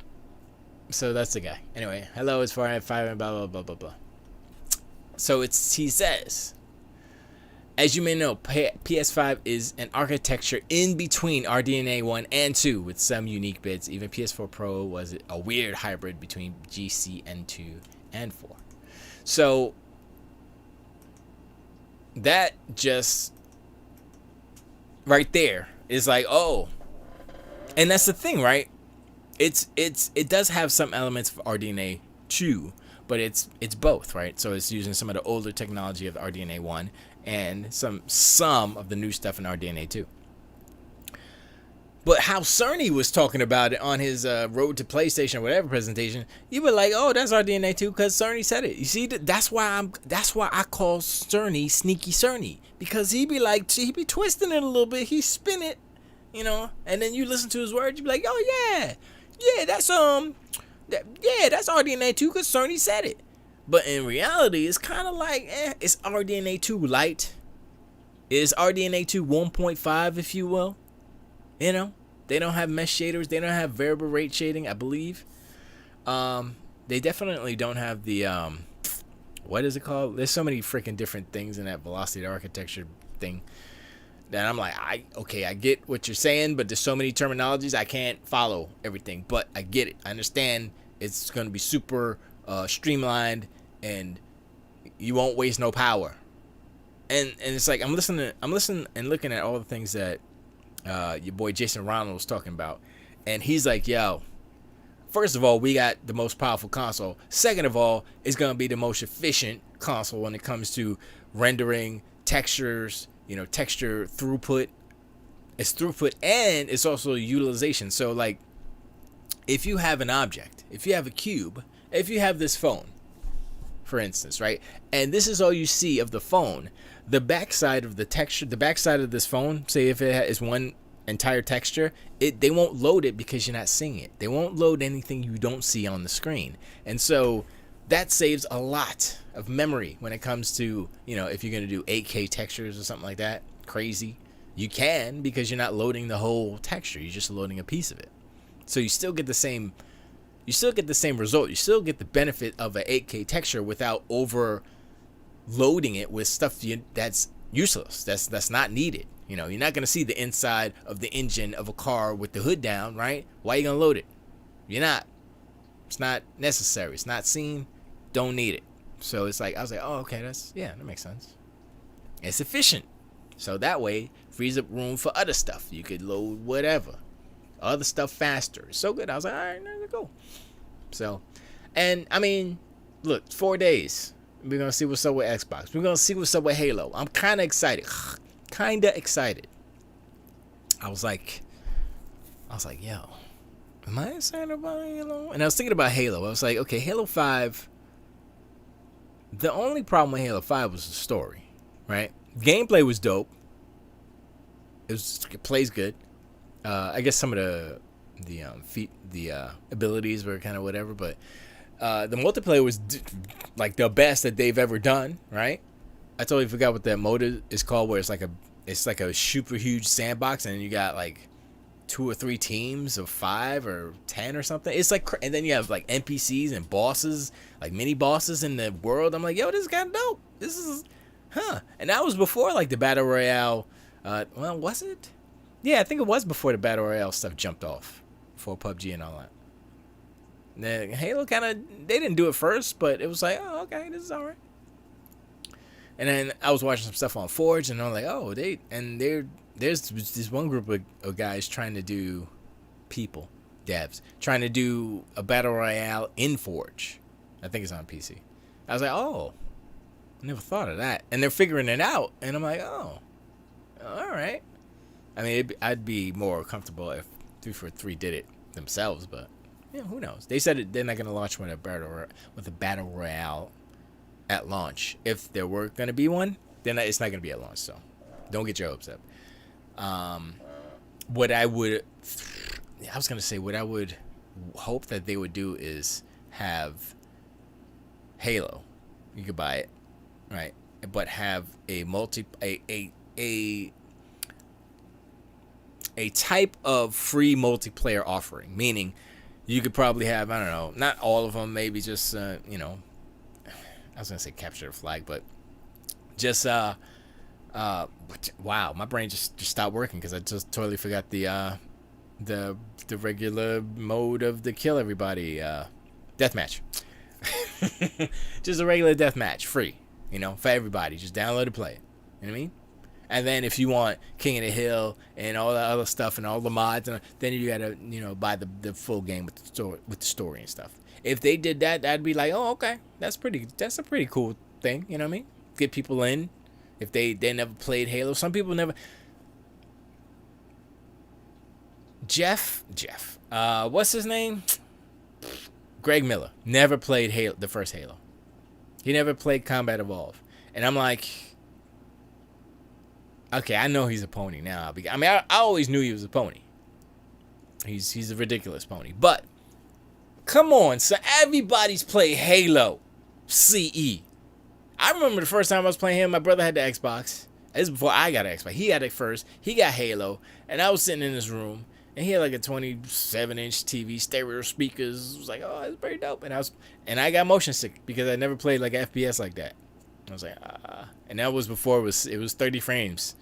A: So that's the guy. Anyway, hello, it's 405 and blah blah blah blah blah. So he says, as you may know, PS5 is an architecture in between RDNA 1 and 2 with some unique bits. Even PS4 Pro was a weird hybrid between GC and 2 and 4. So that just right there is like, oh, and that's the thing, right? It does have some elements of RDNA 2, but it's both, right? So it's using some of the older technology of RDNA 1 and some of the new stuff in RDNA 2. But how Cerny was talking about it on his Road to PlayStation or whatever presentation, you were like, oh, that's RDNA 2 because Cerny said it. You see, that's why I call Cerny Sneaky Cerny, because he be twisting it a little bit, he spin it, you know, and then you listen to his words, you be like, oh yeah, that's that's RDNA 2 because Cerny said it. But in reality, it's kind of like, it's RDNA 2 light. It's RDNA 2 1.5, if you will. You know, they don't have mesh shaders. They don't have variable rate shading, I believe. They definitely don't have the, what is it called? There's so many freaking different things in that velocity architecture thing that I'm like, I get what you're saying, but there's so many terminologies, I can't follow everything. But I get it. I understand it's going to be super streamlined and you won't waste no power. And it's like, I'm listening and looking at all the things that your boy Jason Ronald was talking about, and he's like, yo, first of all, we got the most powerful console. Second of all, it's gonna be the most efficient console when it comes to rendering, textures, you know, texture throughput. It's throughput and it's also utilization. So like, if you have an object, if you have a cube, if you have this phone, for instance, right, and this is all you see of the phone, the backside of the texture, the backside of this phone, say if it is one entire texture, they won't load it because you're not seeing it. They won't load anything you don't see on the screen. And so that saves a lot of memory when it comes to, you know, if you're going to do 8K textures or something like that, crazy. You can, because you're not loading the whole texture. You're just loading a piece of it. So you still get the same result. You still get the benefit of an 8K texture without overloading it with stuff that's useless. That's not needed. You know, you're not going to see the inside of the engine of a car with the hood down, right? Why are you going to load it? You're not. It's not necessary. It's not seen. Don't need it. So it's like, I was like, oh, okay, that makes sense. It's efficient. So that way, frees up room for other stuff. You could load whatever. Other stuff faster. It's so good. I was like, all right, there we go. So, and I mean, look, 4 days. We're going to see what's up with Xbox. We're going to see what's up with Halo. I'm kind of excited. I was like, yo, am I excited about Halo? And I was thinking about Halo. I was like, okay, Halo 5. The only problem with Halo 5 was the story, right? Gameplay was dope. It plays good. I guess some of the abilities were kind of whatever, but the multiplayer was like the best that they've ever done, right? I totally forgot what that mode is called, where it's like a super huge sandbox, and you got like 2 or 3 teams of 5 or 10 or something. It's like, and then you have like NPCs and bosses, like mini bosses in the world. I'm like, yo, this is kind of dope. This is, and that was before like the battle royale. Well, was it? Yeah, I think it was before the battle royale stuff jumped off, before PUBG and all that. The Halo kind of, they didn't do it first, but it was like, oh, okay, this is all right. And then I was watching some stuff on Forge, and I'm like, oh, there's this one group of guys trying to do, devs, trying to do a battle royale in Forge. I think it's on PC. I was like, oh, I never thought of that. And they're figuring it out, and I'm like, oh, All right. I mean, I'd be more comfortable if 343 did it themselves, but yeah, who knows? They said they're not gonna launch with a battle royale at launch. If there were gonna be one, then it's not gonna be at launch. So don't get your hopes up. What I would hope that they would do is have Halo. You could buy it, right? But have a type of free multiplayer offering, meaning you could probably have, I don't know, not all of them, maybe just I was gonna say capture the flag, but just wow, my brain just stopped working because I just totally forgot the regular mode of the kill everybody deathmatch. Just a regular deathmatch, free, for everybody. Just download and play it. You know what I mean? And then if you want King of the Hill and all that other stuff and all the mods, then you gotta buy the full game with the story and stuff. If they did that, that'd be like, oh, okay, that's a pretty cool thing. You know what I mean? Get people in if they never played Halo. Some people never. Jeff, what's his name? Greg Miller never played Halo, the first Halo. He never played Combat Evolved, and I'm like, okay, I know he's a pony now. I mean, I always knew he was a pony. He's a ridiculous pony, but come on, so everybody's played Halo CE. I remember the first time I was playing him, my brother had the Xbox. This is before I got an Xbox. He had it first. He got Halo, and I was sitting in his room. And he had like a 27-inch TV, stereo speakers. It was like, oh, it's pretty dope. And I got motion sick because I never played like FPS like that. I was like, and that was before it was 30 frames,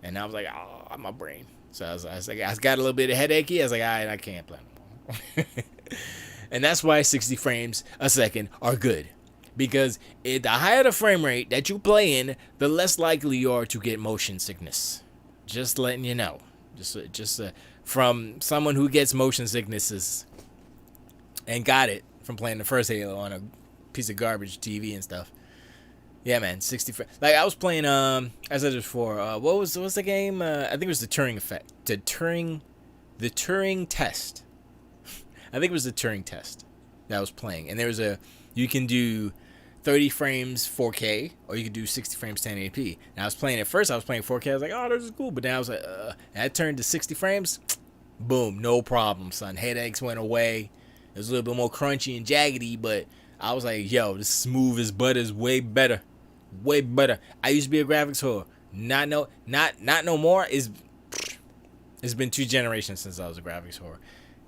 A: and I was like, oh, my brain. So I was like, I got a little bit of headachy. I was like, all right, I can't play no more. And that's why 60 frames a second are good, because the higher the frame rate that you play in, the less likely you are to get motion sickness. Just letting you know. Just from someone who gets motion sicknesses and got it from playing the first Halo on a piece of garbage TV and stuff. Yeah, man, 60 like I was playing as I said before, what was the game? I think it was the Turing effect. The Turing test. I think it was the Turing test that I was playing. And you can do 30 frames 4K, or you could do 60 frames 1080p. And I was playing 4K. I was like, oh, this is cool. But then I was like, and I turned to 60 frames. Boom, no problem, son. Headaches went away. It was a little bit more crunchy and jaggedy, but I was like, yo, this smooth as butter is way better. Way better. I used to be a graphics whore. Not no more. It's been 2 generations since I was a graphics whore.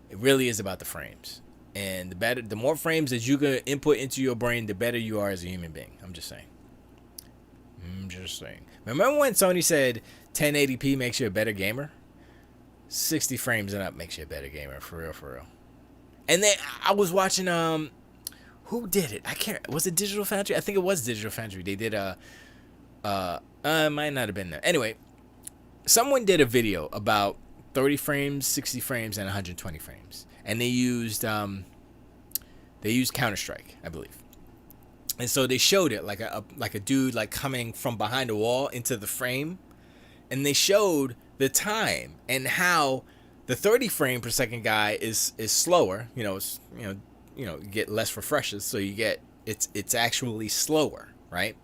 A: It really is about the frames. And the more frames that you can input into your brain, the better you are as a human being. I'm just saying. Remember when Sony said 1080p makes you a better gamer? 60 frames and up makes you a better gamer, for real. And then I was watching who did it? I can't. Was it Digital Foundry? I think it was Digital Foundry. They did might not have been there. Anyway, someone did a video about 30 frames, 60 frames, and 120 frames. And they used Counter-Strike, I believe. And so they showed it like a dude like coming from behind a wall into the frame, and they showed the time and how the 30 frame per second guy is slower. You get less refreshes, so you get it's actually slower, right?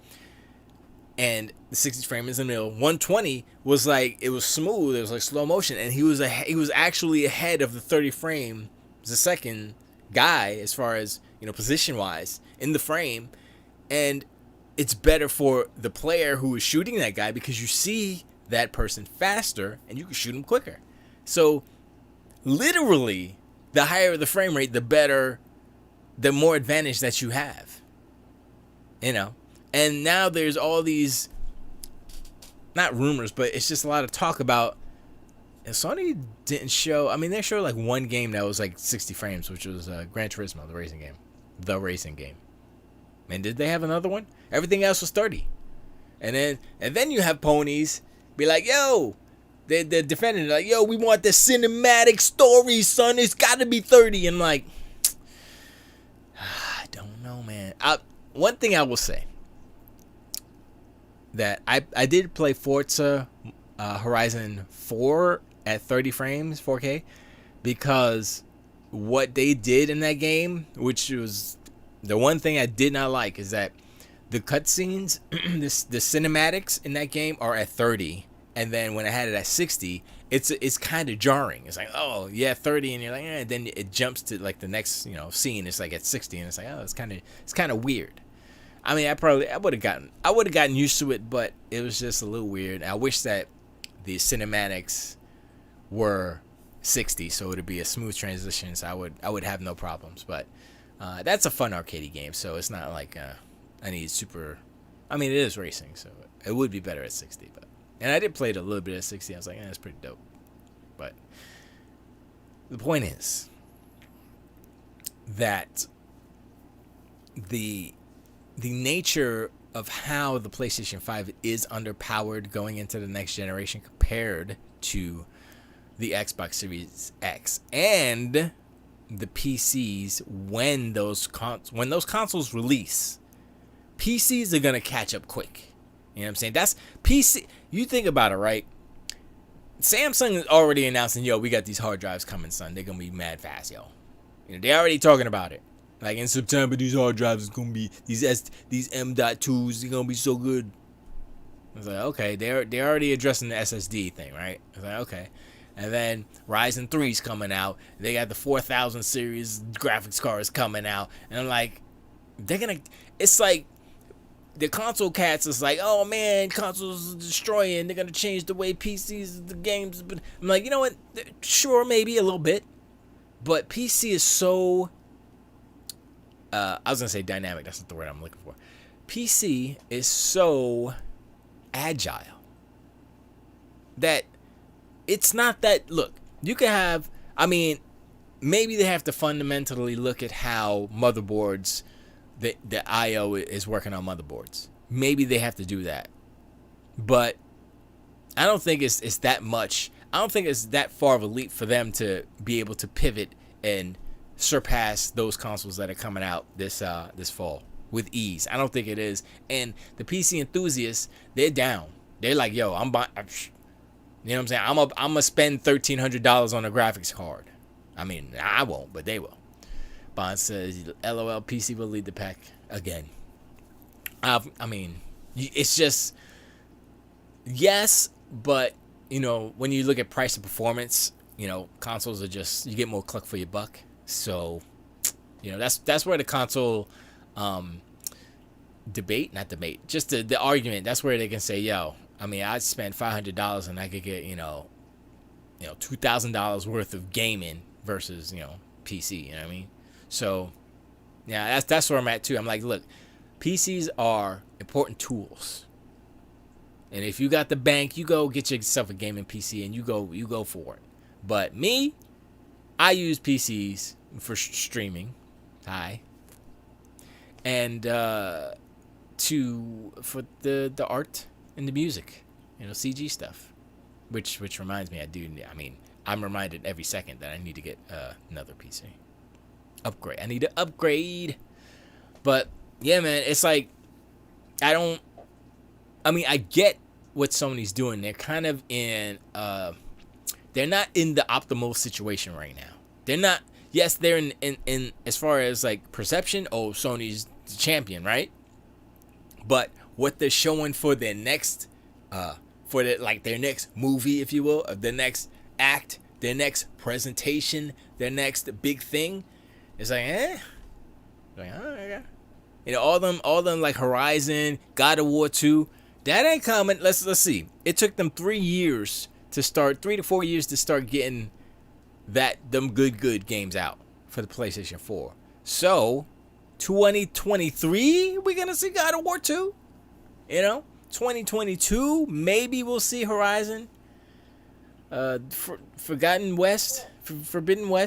A: And the 60 frame is in the middle. 120 was like, it was smooth. It was like slow motion, and he was actually ahead of the 30 frame a second guy as far as position wise in the frame. And it's better for the player who is shooting that guy because you see that person faster and you can shoot him quicker. So literally, the higher the frame rate, the more advantage that you have. And now there's all these, not rumors, but it's just a lot of talk about, and Sony didn't show, I mean, they showed like one game that was like 60 frames, which was Gran Turismo, the racing game. And did they have another one? Everything else was 30. And then you have ponies be like, yo, they're defending it, like, yo, we want the cinematic story, son. It's got to be 30. And I'm like, I don't know, man. One thing I will say, that I did play Forza Horizon 4 at 30 frames, 4K, because what they did in that game, which was the one thing I did not like, is that the cutscenes, the cinematics in that game are at 30, and then when I had it at 60, it's kind of jarring. It's like, oh yeah, 30, and you're like, and then it jumps to like the next scene. It's like at 60, and it's like, oh, it's kind of weird. I mean, I would have gotten used to it, but it was just a little weird. I wish that the cinematics were 60, so it would be a smooth transition. So I would have no problems. But that's a fun arcade game, so it's not like I need super. I mean, it is racing, so it would be better at 60. But and I did play it a little bit at 60. I was like, that's pretty dope. But the point is that the nature of how the PlayStation 5 is underpowered going into the next generation compared to the Xbox Series X and the PCs when those consoles release, PCs are gonna catch up quick. You know what I'm saying? That's PC. You think about it, right? Samsung is already announcing, yo, we got these hard drives coming, son. They're gonna be mad fast, yo. They're already talking about it. Like in September, these hard drives is gonna be these M.2s. They're gonna be so good. I was like, okay, they're already addressing the SSD thing, right? I was like, okay. And then Ryzen 3's coming out. They got the 4000 series graphics cards coming out, and I'm like, it's like the console cats is like, oh man, consoles are destroying. They're gonna change the way PCs, the games. I'm like, you know what? Sure, maybe a little bit, but PC is so. I was gonna say dynamic. That's not the word I'm looking for. PC is so agile that it's not that. Look, you can have. I mean, maybe they have to fundamentally look at how motherboards, the I/O is working on motherboards. Maybe they have to do that, but I don't think it's that much. I don't think it's that far of a leap for them to be able to pivot and surpass those consoles that are coming out this fall with ease. I don't think it is. And the PC enthusiasts, they're down. They're like, yo, I'm buying. You know what I'm saying? I'm gonna spend $1,300 on a graphics card. I mean, I won't, but they will. Bond says, LOL, PC will lead the pack again. I mean, it's just, yes, but, when you look at price and performance, consoles are just, you get more cluck for your buck. So, that's where the console just the argument, that's where they can say, yo, I mean, I'd spend $500 and I could get, $2,000 worth of gaming versus, PC, you know what I mean? So, yeah, that's where I'm at too. I'm like, look, PCs are important tools. And if you got the bank, you go get yourself a gaming PC and you go for it. But me, I use PCs for streaming. And for the art and the music, CG stuff. Which reminds me, I'm reminded every second that I need to get another PC. Upgrade. I need to upgrade. But yeah, man, it's like I get what Sony's doing. They're kind of in they're not in the optimal situation right now. They're not. Yes, they're in as far as like perception, Sony's the champion, right? But what they're showing for their next their next movie, if you will, their next act, their next presentation, their next big thing, it's like, like, all them like Horizon, God of War 2, that ain't coming. Let's see. It took them 3 to 4 years to start getting them good games out for the PlayStation 4. So 2023, we're gonna see God of War 2. 2022, maybe we'll see Horizon. Forbidden West,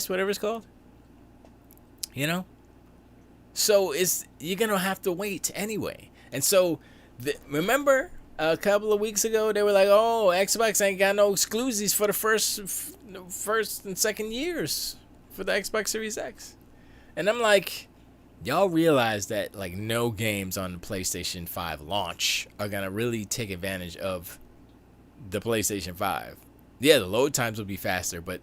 A: whatever it's called. So you're gonna have to wait anyway. And so remember a couple of weeks ago they were like, oh, Xbox ain't got no exclusives for the first and second years for the Xbox Series X. And I'm like, y'all realize that like no games on the PlayStation 5 launch are gonna really take advantage of the PlayStation 5. Yeah, the load times will be faster, but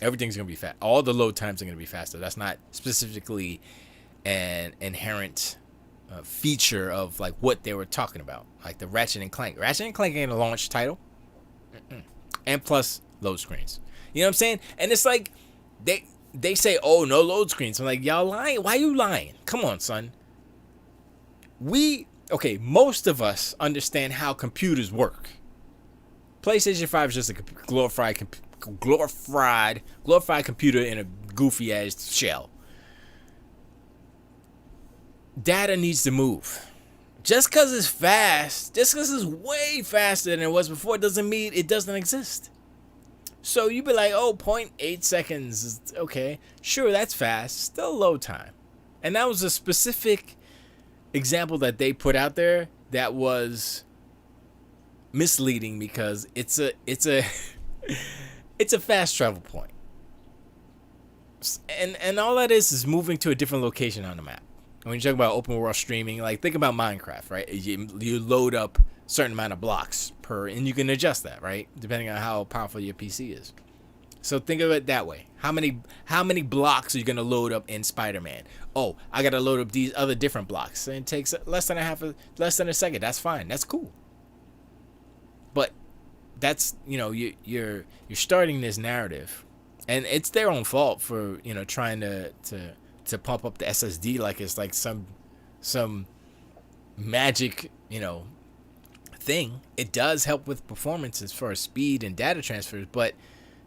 A: everything's going to be fast. All the load times are going to be faster. That's not specifically an inherent feature of like what they were talking about. Like the Ratchet and Clank. Ratchet and Clank ain't a launch title. And plus load screens. You know what I'm saying? And it's like they say, oh, no load screens. I'm like, y'all lying? Why you lying? Come on, son. Most of us understand how computers work. PlayStation 5 is just a glorified computer in a goofy ass shell. Data needs to move. Just because it's fast, just because it's way faster than it was before, doesn't mean it doesn't exist. So you be like, oh, 0.8 seconds is okay. Sure, that's fast. Still load time. And that was a specific example that they put out there that was misleading because it's a it's a fast travel point. And all that is moving to a different location on the map. When you talk about open world streaming, like think about Minecraft, right? You load up a certain amount of blocks per, and you can adjust that, right? Depending on how powerful your PC is. So think of it that way. How many blocks are you gonna load up in Spider-Man? Oh, I gotta load up these other different blocks, and it takes less than a second. That's fine. That's cool. But that's you're starting this narrative, and it's their own fault for trying to pump up the SSD like it's like some magic thing. It does help with performance as far as speed and data transfers, but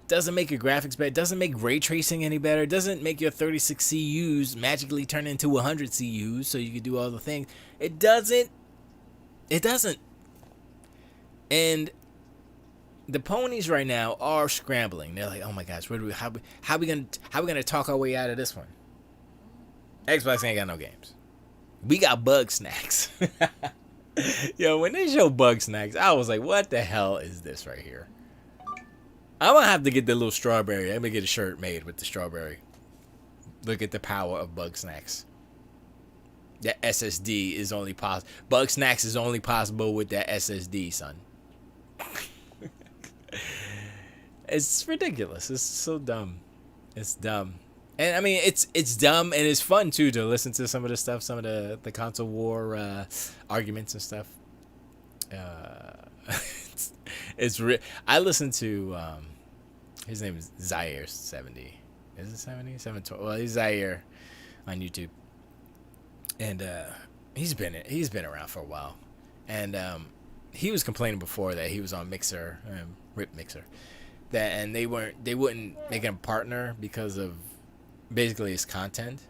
A: doesn't make your graphics better. It doesn't make ray tracing any better. It doesn't make your 36 CUs magically turn into 100 CUs so you can do all the things. It doesn't. And the ponies right now are scrambling. They're like, oh my gosh, how we gonna talk our way out of this one? Xbox ain't got no games. We got bug snacks. Yo, when they show bug snacks, I was like, what the hell is this right here? I'm gonna have to get the little strawberry. I'm gonna get a shirt made with the strawberry. Look at the power of bug snacks. That SSD is only possible. Bug snacks is only possible with that SSD, son. It's ridiculous. It's so dumb. It's dumb. And I mean, it's dumb and it's fun too to listen to some of the stuff, some of the console war arguments and stuff. I listened to his name is Zaire70. Is it 70? 712. Well, he's Zaire on YouTube, and he's been around for a while, and he was complaining before that he was on Mixer, Rip Mixer, and they wouldn't make him a partner because of basically his content,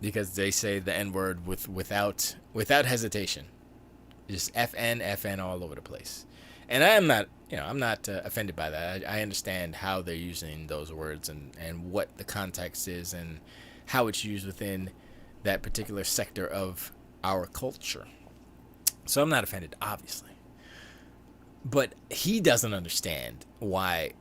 A: because they say the N-word without hesitation, just FN all over the place. And I am not, I'm not offended by that. I understand how they're using those words and what the context is and how it's used within that particular sector of our culture. So I'm not offended, obviously. But he doesn't understand why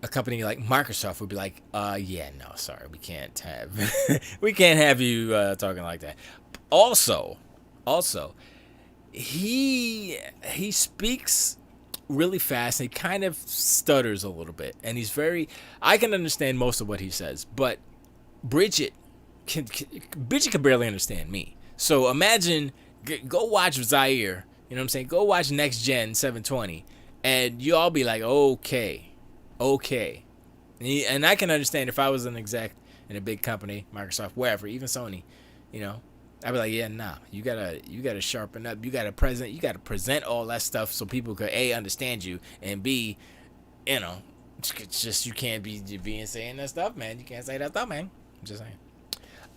A: a company like Microsoft would be like, yeah, no, sorry, we can't have you talking like that. Also, he speaks really fast. And he kind of stutters a little bit, and I can understand most of what he says, but Bridget can barely understand me. So imagine, go watch Zaire. You know what I'm saying? Go watch Next Gen 720, and you all be like, okay. And I can understand if I was an exec in a big company, Microsoft, wherever, even Sony, I'd be like, yeah, nah, you gotta sharpen up. You gotta present all that stuff so people could A, understand you, and B, it's just you can't be being saying that stuff, man. You can't say that stuff, man. I'm just saying.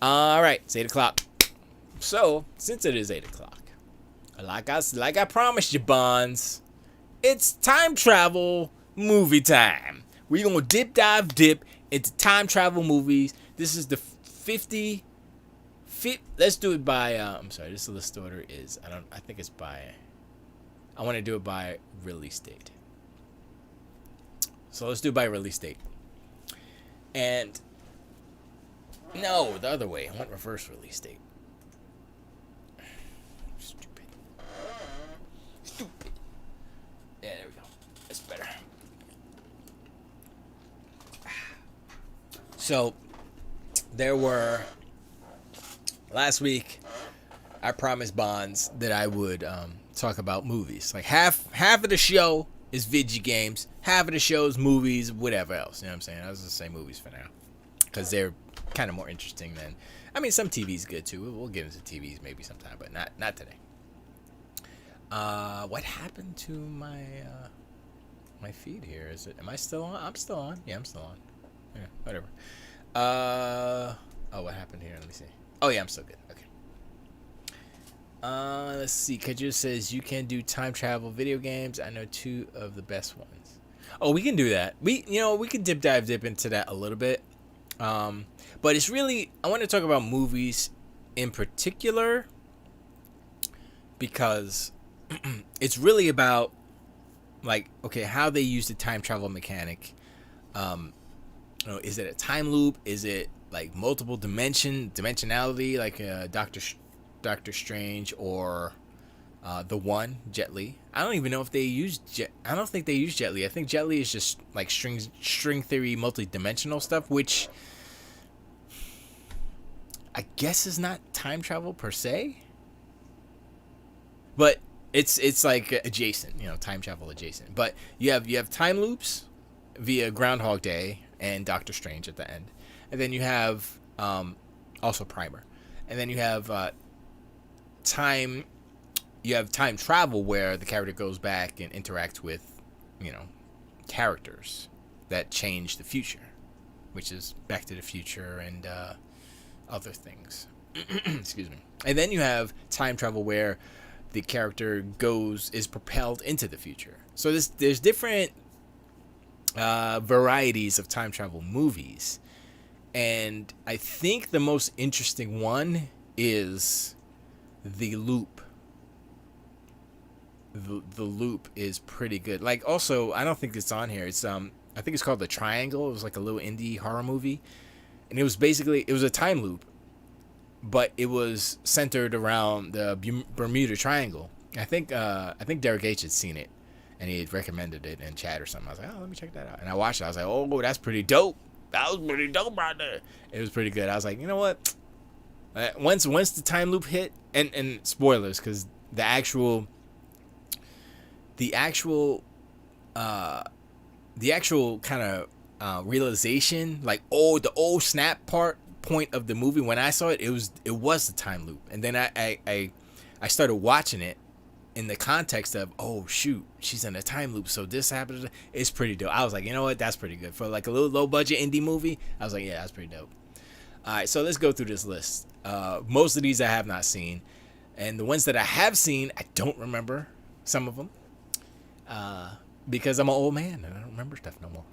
A: All right, it's 8 o'clock. So since it is 8 o'clock, like I promised you, Bonds, it's time travel movie time. We're gonna dip into time travel movies. This is the 50. Let's do it by I'm sorry, this list order is I think it's by, I want to do it by release date. So let's do it by release date. And no, the other way. I want reverse release date. Stupid. Yeah, there So there were last week. I promised Bonds that I would talk about movies. Like half of the show is video games, half of the show is movies, whatever else. You know what I'm saying? I was just say movies for now because they're kind of more interesting than. I mean, some TV's good too. We'll get into TVs maybe sometime, but not today. What happened to my feed here? Am I still on? I'm still on. Yeah, I'm still on. Yeah, whatever. Oh, what happened here? Let me see. Oh yeah, I'm still good. Okay. Let's see. Kaju says you can do time travel video games. I know 2 of the best ones. Oh, we can do that. We can dip into that a little bit. But it's really, I want to talk about movies in particular because it's really about like, okay, how they use the time travel mechanic. Is it a time loop? Is it like multiple dimensionality, like Doctor Strange or the One, Jet Li? I don't even know if they use I don't think they use Jet Li. I think Jet Li is just like string theory, multi-dimensional stuff, which I guess is not time travel per se, but it's like adjacent, time travel adjacent. But you have time loops via Groundhog Day and Doctor Strange at the end, and then you have also Primer, and then you have time travel where the character goes back and interacts with characters that change the future, which is Back to the Future and other things. Excuse me. And then you have time travel where the character is propelled into the future. So there's different varieties of time travel movies, and I think the most interesting one is The Loop. The Loop is pretty good. Like, also, I don't think it's on here. It's I think it's called The Triangle. It was like a little indie horror movie, and it was a time loop, but it was centered around the Bermuda Triangle. I think Derek H had seen it, and he had recommended it in chat or something. I was like, oh, let me check that out. And I watched it. I was like, oh, that's pretty dope. That was pretty dope right there. It was pretty good. I was like, you know what? Once the time loop hit, and spoilers, because the actual kind of realization, like, the old snap point of the movie when I saw it, it was the time loop. And then I started watching it in the context of, oh shoot, she's in a time loop, so this happened. It's pretty dope. I was like, you know what, that's pretty good for like a little low budget indie movie. I was like, yeah, that's pretty dope. All right, so let's go through this list. Most of these I have not seen, and the ones that I have seen, I don't remember some of them, because I'm an old man and I don't remember stuff no more.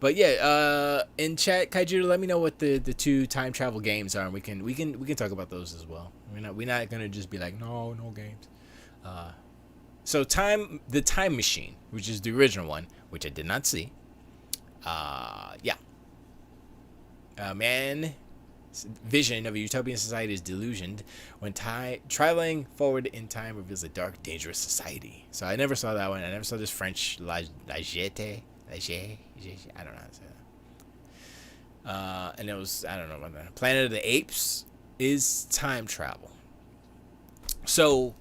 A: But yeah, in chat, Kaiju, let me know what the 2 time travel games are, and we can talk about those as well. We're not gonna just be like no games. So the Time Machine, which is the original one, which I did not see. Yeah. Man, vision of a utopian society is delusioned when traveling forward in time reveals a dark, dangerous society. So I never saw that one. I never saw this French La Jetée. I don't know how to say that. And it was, I don't know about that. Planet of the Apes is time travel. So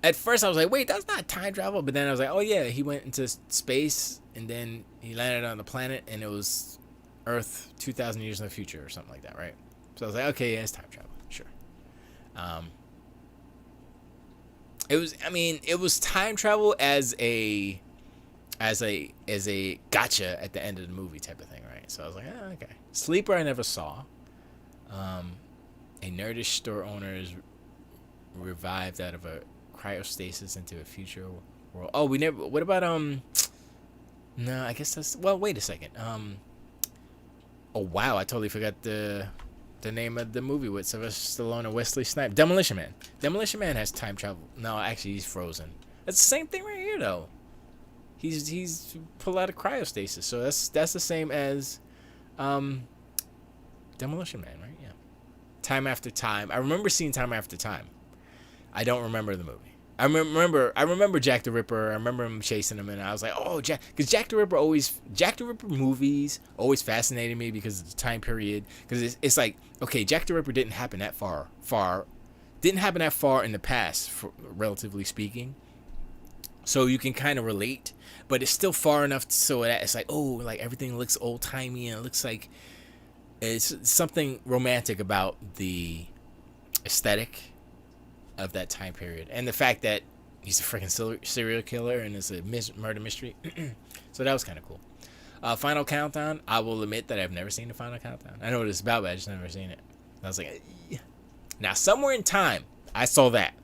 A: at first I was like, wait, that's not time travel. But then I was like, oh yeah, he went into space and then he landed on the planet and it was Earth 2,000 years in the future or something like that, right? So I was like, okay, yeah, it's time travel, sure. It was time travel as a gotcha at the end of the movie type of thing, right? So I was like, oh, okay. Sleeper I never saw. A nerdish store owner is revived out of a cryostasis into a future world. Oh, we never. What about No, I guess that's. Well, wait a second. Oh wow, I totally forgot the name of the movie with Sylvester Stallone and Wesley Snipes. Demolition Man. Demolition Man has time travel. No, actually, he's frozen. That's the same thing right here, though. He's pulled out of cryostasis, so that's the same as Demolition Man, right? Yeah. Time After Time. I remember seeing Time After Time. I don't remember the movie. I remember Jack the Ripper. I remember him chasing him, and I was like, oh, because Jack the Ripper movies always fascinated me because of the time period. Because it's like, okay, Jack the Ripper didn't happen that didn't happen that far in the past, relatively speaking. So you can kind of relate, but it's still far enough so that it's like, oh, like everything looks old timey, and it looks like it's something romantic about the aesthetic of that time period, and the fact that he's a freaking serial killer and it's a murder mystery. So that was kind of cool. Final Countdown. I will admit that I've never seen the Final Countdown. I know what it's about, but I just never seen it. I was like, now somewhere in time, I saw that.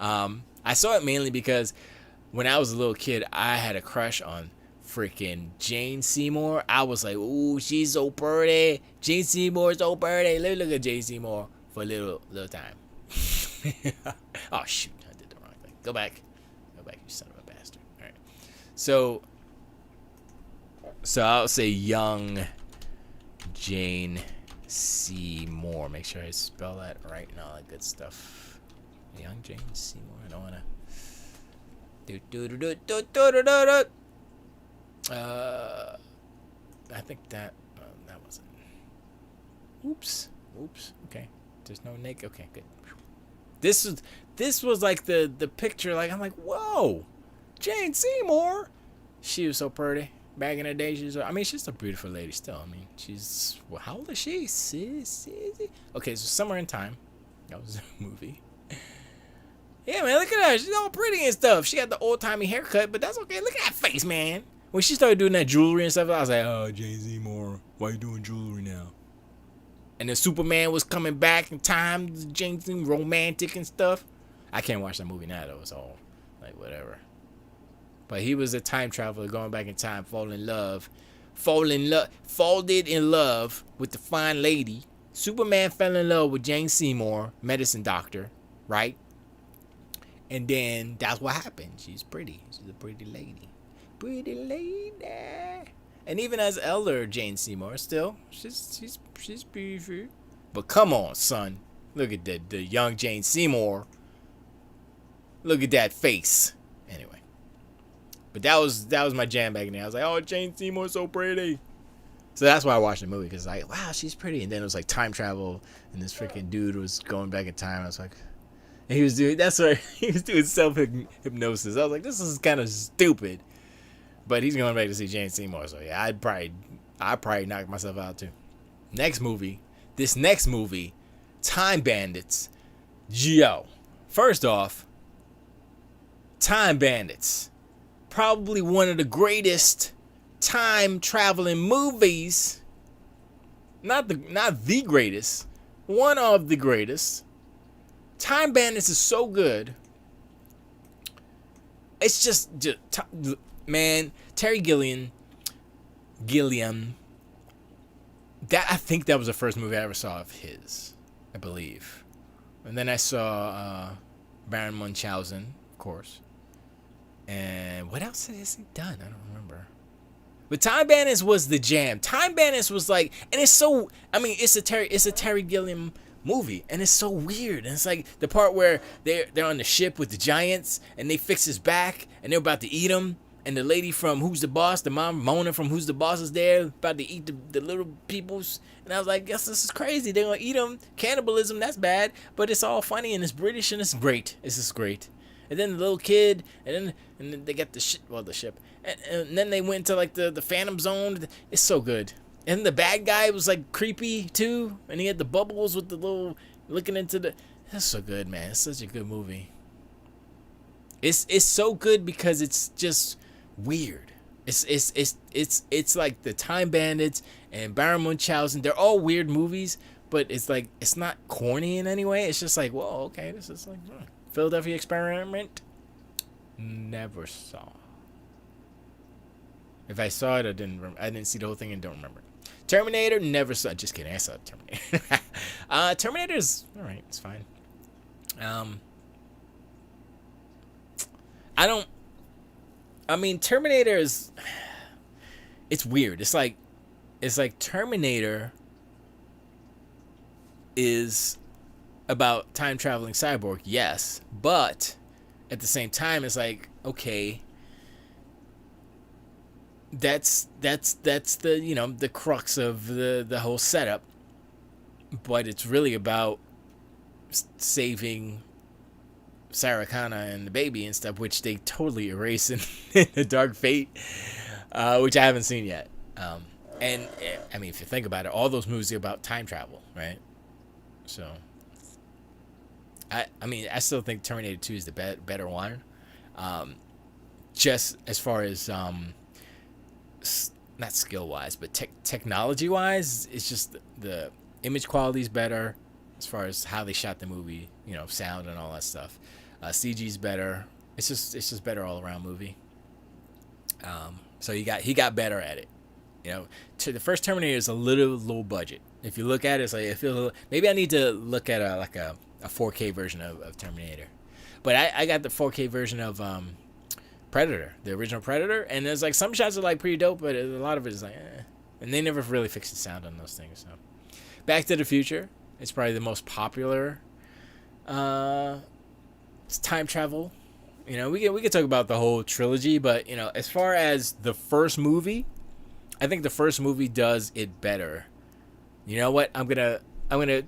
A: I saw it mainly because when I was a little kid, I had a crush on freaking Jane Seymour. I was like, ooh, she's so pretty. Jane Seymour's so pretty. Let me look at Jane Seymour for a little time. Oh shoot, I did the wrong thing. Go back, you son of a bastard. All right, so I'll say young Jane Seymour. Make sure I spell that right and all that good stuff. Young Jane Seymour. I don't wanna I think that wasn't. Oops. Okay, there's no naked. Okay, good. This was like the picture. Like, I'm like, whoa, Jane Seymour. She was so pretty back in the day. She's a beautiful lady still. I mean, she's, well, how old is she? Okay, so Somewhere in Time. That was a movie. Yeah, man, look at her. She's all pretty and stuff. She got the old timey haircut, but that's okay. Look at that face, man. When she started doing that jewelry and stuff, I was like, oh, Jane Seymour, why you doing jewelry now? And then Superman was coming back in time, Jane Seymour, romantic and stuff. I can't watch that movie now, though. It's all like whatever. But he was a time traveler going back in time, falling in love with the fine lady. Superman fell in love with Jane Seymour, medicine doctor, right? And then that's what happened. She's pretty. She's a pretty lady. And even as elder Jane Seymour, still, she's beautiful. But come on, son. Look at the young Jane Seymour. Look at that face. Anyway. But that was my jam back in there. I was like, oh, Jane Seymour's so pretty. So that's why I watched the movie, because like, wow, she's pretty. And then it was like time travel, and this freaking dude was going back in time. I was like, and he was doing self hypnosis. I was like, this is kind of stupid. But he's going back to see Jane Seymour, so yeah, I'd probably knock myself out too. Next movie, Time Bandits. Yo, first off, Time Bandits, probably one of the greatest time traveling movies. Not the greatest, one of the greatest. Time Bandits is so good. It's just man, Terry Gilliam. That, I think that was the first movie I ever saw of his, I believe. And then I saw Baron Munchausen, of course. And what else has he done? I don't remember. But Time Bandits was the jam. Time Bandits was like, and it's so, I mean, it's a Terry Gilliam movie, and it's so weird. And it's like the part where they're on the ship with the giants, and they fix his back, and they're about to eat him. And the lady from Who's the Boss, the mom Mona from Who's the Boss, is there about to eat the little peoples. And I was like, yes, this is crazy. They're gonna eat them. Cannibalism, that's bad. But it's all funny and it's British and it's great. It's just great. And then the little kid, and then they got the ship. And then they went to like the Phantom Zone. It's so good. And the bad guy was like creepy too. And he had the bubbles with the little looking into the. That's so good, man. It's such a good movie. It's so good because it's just weird. It's like the Time Bandits and Baron Munchausen. They're all weird movies, but it's like it's not corny in any way. It's just like, whoa, okay, this is like Philadelphia Experiment. Never saw. If I saw it, I didn't see the whole thing and don't remember. Terminator, never saw. Just kidding, I saw Terminator. Terminator's all right. It's fine. Terminator is. It's weird. It's like Terminator is about time traveling cyborg, yes, but at the same time, it's like, okay, that's the, you know, the crux of the whole setup, but it's really about saving Sarah Connor and the baby and stuff, which they totally erase in the Dark Fate, which I haven't seen yet. And I mean, if you think about it, all those movies are about time travel, right? So, I mean, I still think Terminator 2 is the better one. Just as far as not skill wise, but technology wise, it's just the image quality is better as far as how they shot the movie, you know, sound and all that stuff. CG's better. It's just better all around movie. So he got better at it. You know, the first Terminator is a little low budget. If you look at it, it's like it feels maybe I need to look at a 4K version of Terminator. But I got the 4K version of Predator, the original Predator, and there's like some shots are like pretty dope, but a lot of it is like, and they never really fixed the sound on those things. So, Back to the Future, it's probably the most popular it's time travel. You know, we could talk about the whole trilogy, but you know, as far as the first movie, I think the first movie does it better. You know what? I'm gonna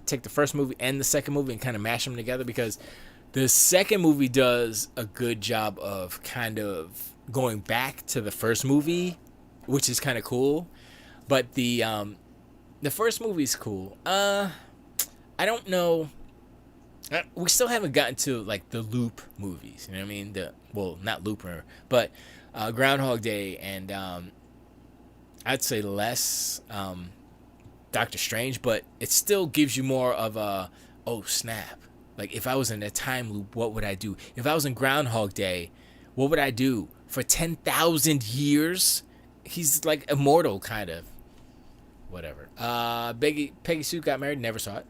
A: take the first movie and the second movie and kind of mash them together, because the second movie does a good job of kind of going back to the first movie, which is kind of cool. But the first movie's cool. I don't know. We still haven't gotten to like the Loop movies. You know what I mean? Not Looper, but Groundhog Day, and I'd say less Doctor Strange, but it still gives you more of a, oh snap. Like, if I was in a time loop, what would I do? If I was in Groundhog Day, what would I do? For 10,000 years? He's like immortal, kind of. Whatever. Peggy Sue got married, never saw it.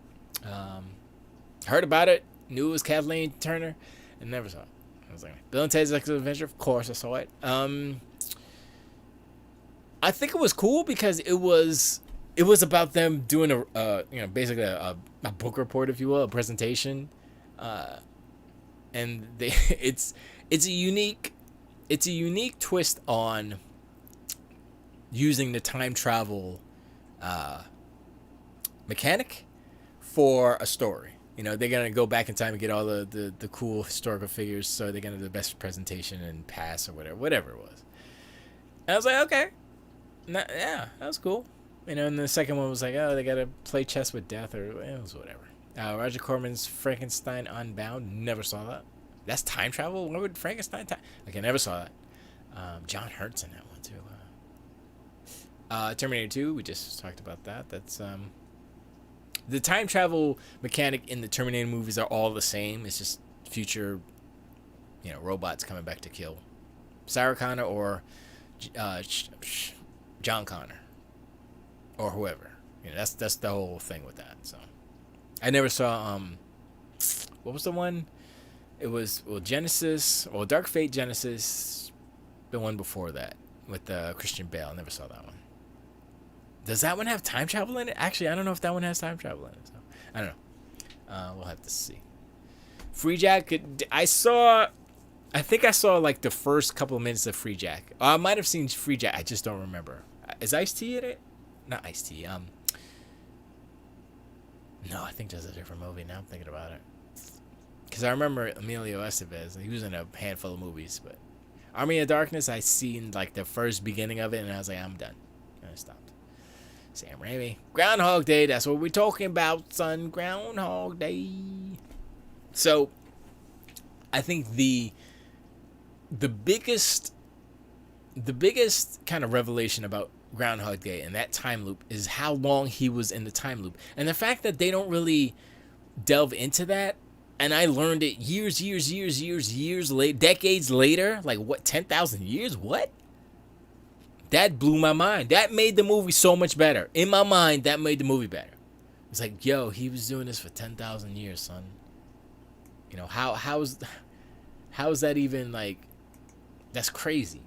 A: Heard about it, knew it was Kathleen Turner, and never saw it. I was like, Bill and Ted's Excellent Adventure, of course I saw it. I think it was cool because it was about them doing basically a book report, if you will, a presentation, and it's a unique twist on using the time travel mechanic for a story. You know, they're gonna go back in time and get all the cool historical figures, so they're gonna do the best presentation and pass or whatever it was. And I was like, okay, yeah, that was cool. You know, and the second one was like, oh, they gotta play chess with death, or it was whatever. Roger Corman's Frankenstein Unbound, never saw that. That's time travel? What would Frankenstein time? Okay, never saw that. John Hurt's in that one too. Terminator 2, we just talked about that. That's the time travel mechanic in the Terminator movies are all the same. It's just future, you know, robots coming back to kill Sarah Connor or John Connor or whoever. You know, that's the whole thing with that. So I never saw what was the one? It was Genesis or Dark Fate Genesis, the one before that with Christian Bale. I never saw that one. Does that one have time travel in it? Actually, I don't know if that one has time travel in it. So I don't know. We'll have to see. Free Jack. I think I saw like the first couple of minutes of Free Jack. I might have seen Free Jack. I just don't remember. Is Ice-T in it? Not Ice-T. No, I think that's a different movie. Now I'm thinking about it. Because I remember Emilio Estevez. He was in a handful of movies, but Army of Darkness, I seen like the first beginning of it, and I was like, I'm done. And I stopped. Sam Raimi. Groundhog Day, that's what we're talking about, son. Groundhog Day. So, I think the biggest kind of revelation about Groundhog Day and that time loop is how long he was in the time loop. And the fact that they don't really delve into that, and I learned it years later, decades later, like what, 10,000 years? What? That blew my mind. That made the movie so much better. In my mind, that made the movie better. It's like, yo, he was doing this for 10,000 years, son. You know, how is that even like, that's crazy.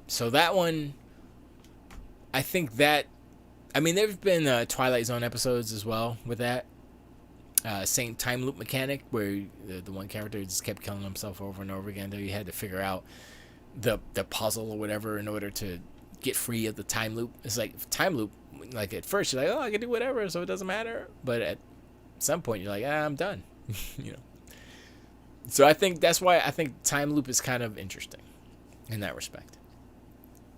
A: So that one, I think that, I mean, there's been Twilight Zone episodes as well with that. Same time loop mechanic where the one character just kept killing himself over and over again until you had to figure out the puzzle or whatever in order to get free of the time loop. It's like time loop, like at first you're like, oh, I can do whatever, so it doesn't matter. But at some point you're like, I'm done. You know. So I think that's why I think time loop is kind of interesting in that respect.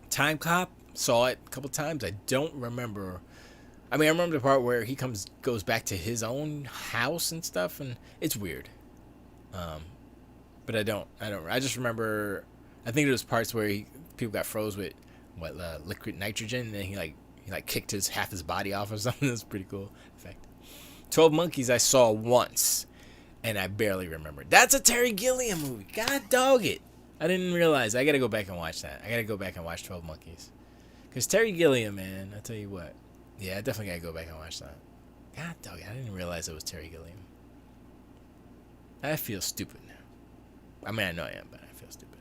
A: Time Cop, saw it a couple times. I don't remember. I mean, I remember the part where he goes back to his own house and stuff, and it's weird. But I don't. I just remember. I think there was parts where people got froze with liquid nitrogen, and then he kicked half his body off or something. That's pretty cool effect. 12 Monkeys I saw once, and I barely remember. That's a Terry Gilliam movie. God dog it. I didn't realize. I gotta go back and watch that. I gotta go back and watch 12 Monkeys. Because Terry Gilliam, man, I tell you what. Yeah, I definitely gotta go back and watch that. God dog it. I didn't realize it was Terry Gilliam. I feel stupid now. I mean, I know I am, but I feel stupid.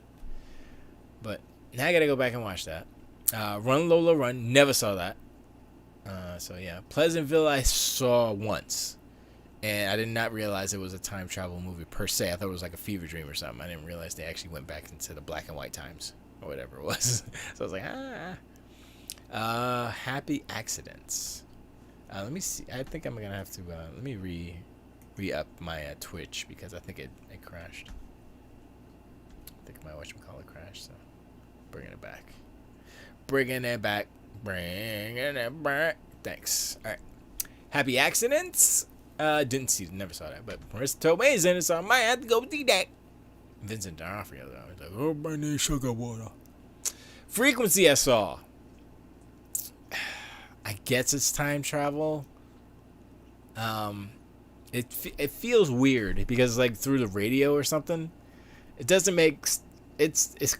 A: But now I gotta go back and watch that. Run Lola Run. Never saw that. So yeah. Pleasantville I saw once. And I did not realize it was a time travel movie per se. I thought it was like a fever dream or something. I didn't realize they actually went back into the black and white times or whatever it was. So I was like, Happy Accidents. Let me see. I think I'm gonna have to let me re-up my Twitch because I think it crashed. I think my whatchamacallit crashed. So bringing it back. Bringing it back. Thanks. All right. Happy Accidents. Didn't see it, never saw that, but Marissa Tomei's in it, so I might have to go see that. Vincent D'Onofrio, though, was like, oh, my name sugar water. Frequency I saw. I guess it's time travel. It feels weird because like through the radio or something. It doesn't make it's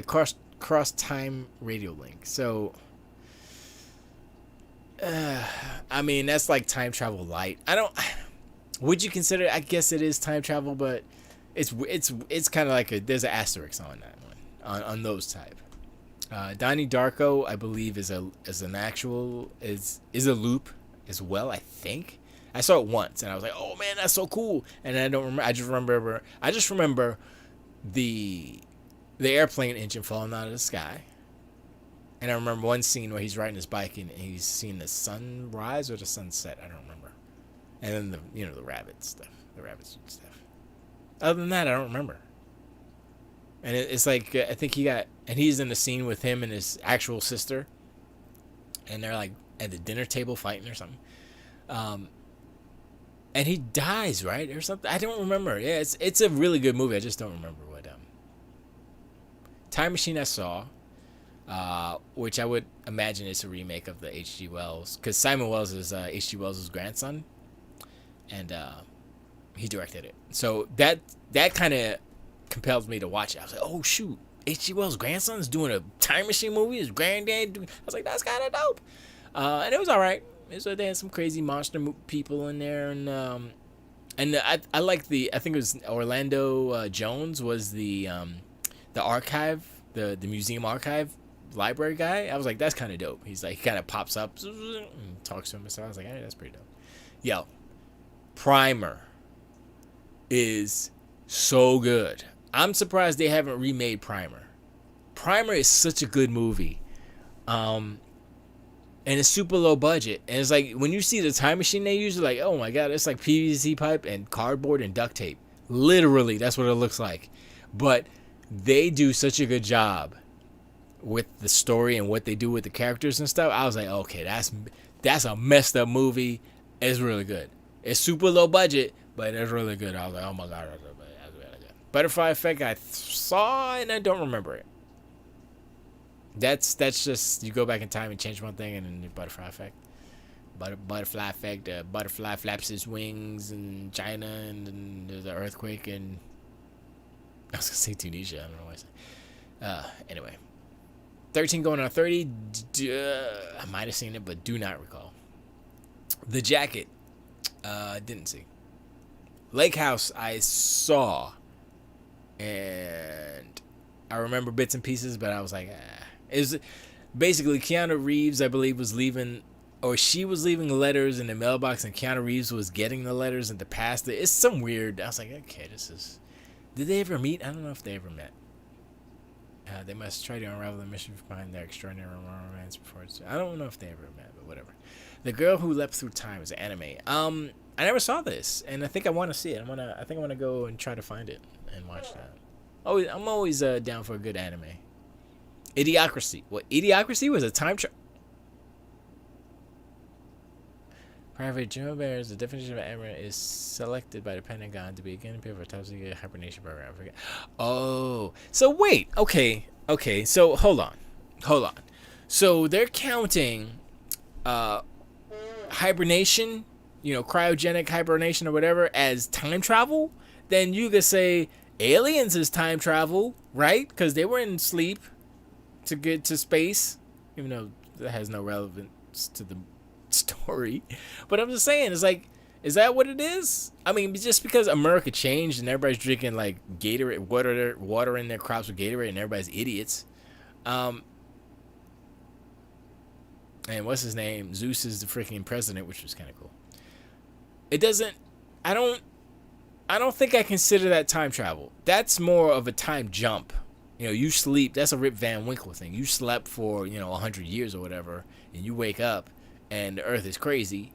A: cross time radio link. So. I mean, that's like time travel light. Would you consider? I guess it is time travel, but it's kind of like there's an asterisk on that one on those type. Donnie Darko, I believe, is a loop as well. I think I saw it once and I was like, oh man, that's so cool. And I don't remember. I just remember the airplane engine falling out of the sky. And I remember one scene where he's riding his bike and he's seeing the sunrise or the sunset. I don't remember. And then the rabbits and stuff. Other than that, I don't remember. And it's like I think he's in the scene with him and his actual sister, and they're like at the dinner table fighting or something. And he dies, right, or something. I don't remember. Yeah, it's a really good movie. I just don't remember what. Time Machine I saw. Which I would imagine is a remake of the H.G. Wells, because Simon Wells is H.G. Wells' grandson, and he directed it. So that kind of compelled me to watch it. I was like, oh shoot, H.G. Wells' grandson is doing a time machine movie. His granddad. I was like, that's kind of dope. And it was all right. They had some crazy monster people in there, and I like I think it was Orlando Jones was the archive, the museum archive library guy. I was like, that's kind of dope. He's like, he kind of pops up and talks to him and stuff. I was like, hey, that's pretty dope. Yo, Primer is so good. I'm surprised they haven't remade Primer. Primer is such a good movie. And it's super low budget. And it's like, when you see the time machine they use, like, oh my god, it's like PVC pipe and cardboard and duct tape. Literally, that's what it looks like. But they do such a good job with the story and what they do with the characters and stuff. I was like, okay, that's a messed up movie. It's really good. It's super low budget, but it's really good. I was like, oh my god, that's really good. Butterfly Effect I saw and I don't remember it. That's just, you go back in time and change one thing and then the Butterfly Effect. Butterfly Effect, butterfly flaps his wings in China, and then there's an earthquake in, I was gonna say Tunisia, I don't know why I said. Anyway. 13 going on 30. I might have seen it, but do not recall. The Jacket. Didn't see. Lake House I saw. And I remember bits and pieces, but I was like, It was basically Keanu Reeves, I believe, was leaving or she was leaving letters in the mailbox and Keanu Reeves was getting the letters in the past. It's some weird. I was like, okay, this is. Did they ever meet? I don't know if they ever met. They must try to unravel the mystery behind their extraordinary romance before it's. I don't know if they ever met, but whatever. The Girl Who Leapt Through Time is an anime. I never saw this, and I think I want to see it. I think I want to go and try to find it and watch that. I'm always down for a good anime. Idiocracy. What? Idiocracy was a time travel. Private Joe Bears, the definition of anime is selected by the Pentagon to be again paid for a top secret hibernation program. Oh, so wait, okay. So hold on. So they're counting, hibernation, cryogenic hibernation or whatever as time travel. Then you could say aliens is time travel, right? Because they were in sleep to get to space, even though that has no relevance to the story. But I'm just saying, it's like, is that what it is? I mean, just because America changed and everybody's drinking like Gatorade, water in their crops with Gatorade, and everybody's idiots. And what's his name? Zeus is the freaking president, which was kind of cool. It doesn't. I don't think I consider that time travel. That's more of a time jump. You sleep. That's a Rip Van Winkle thing. You slept for 100 years or whatever, and you wake up. And the Earth is crazy.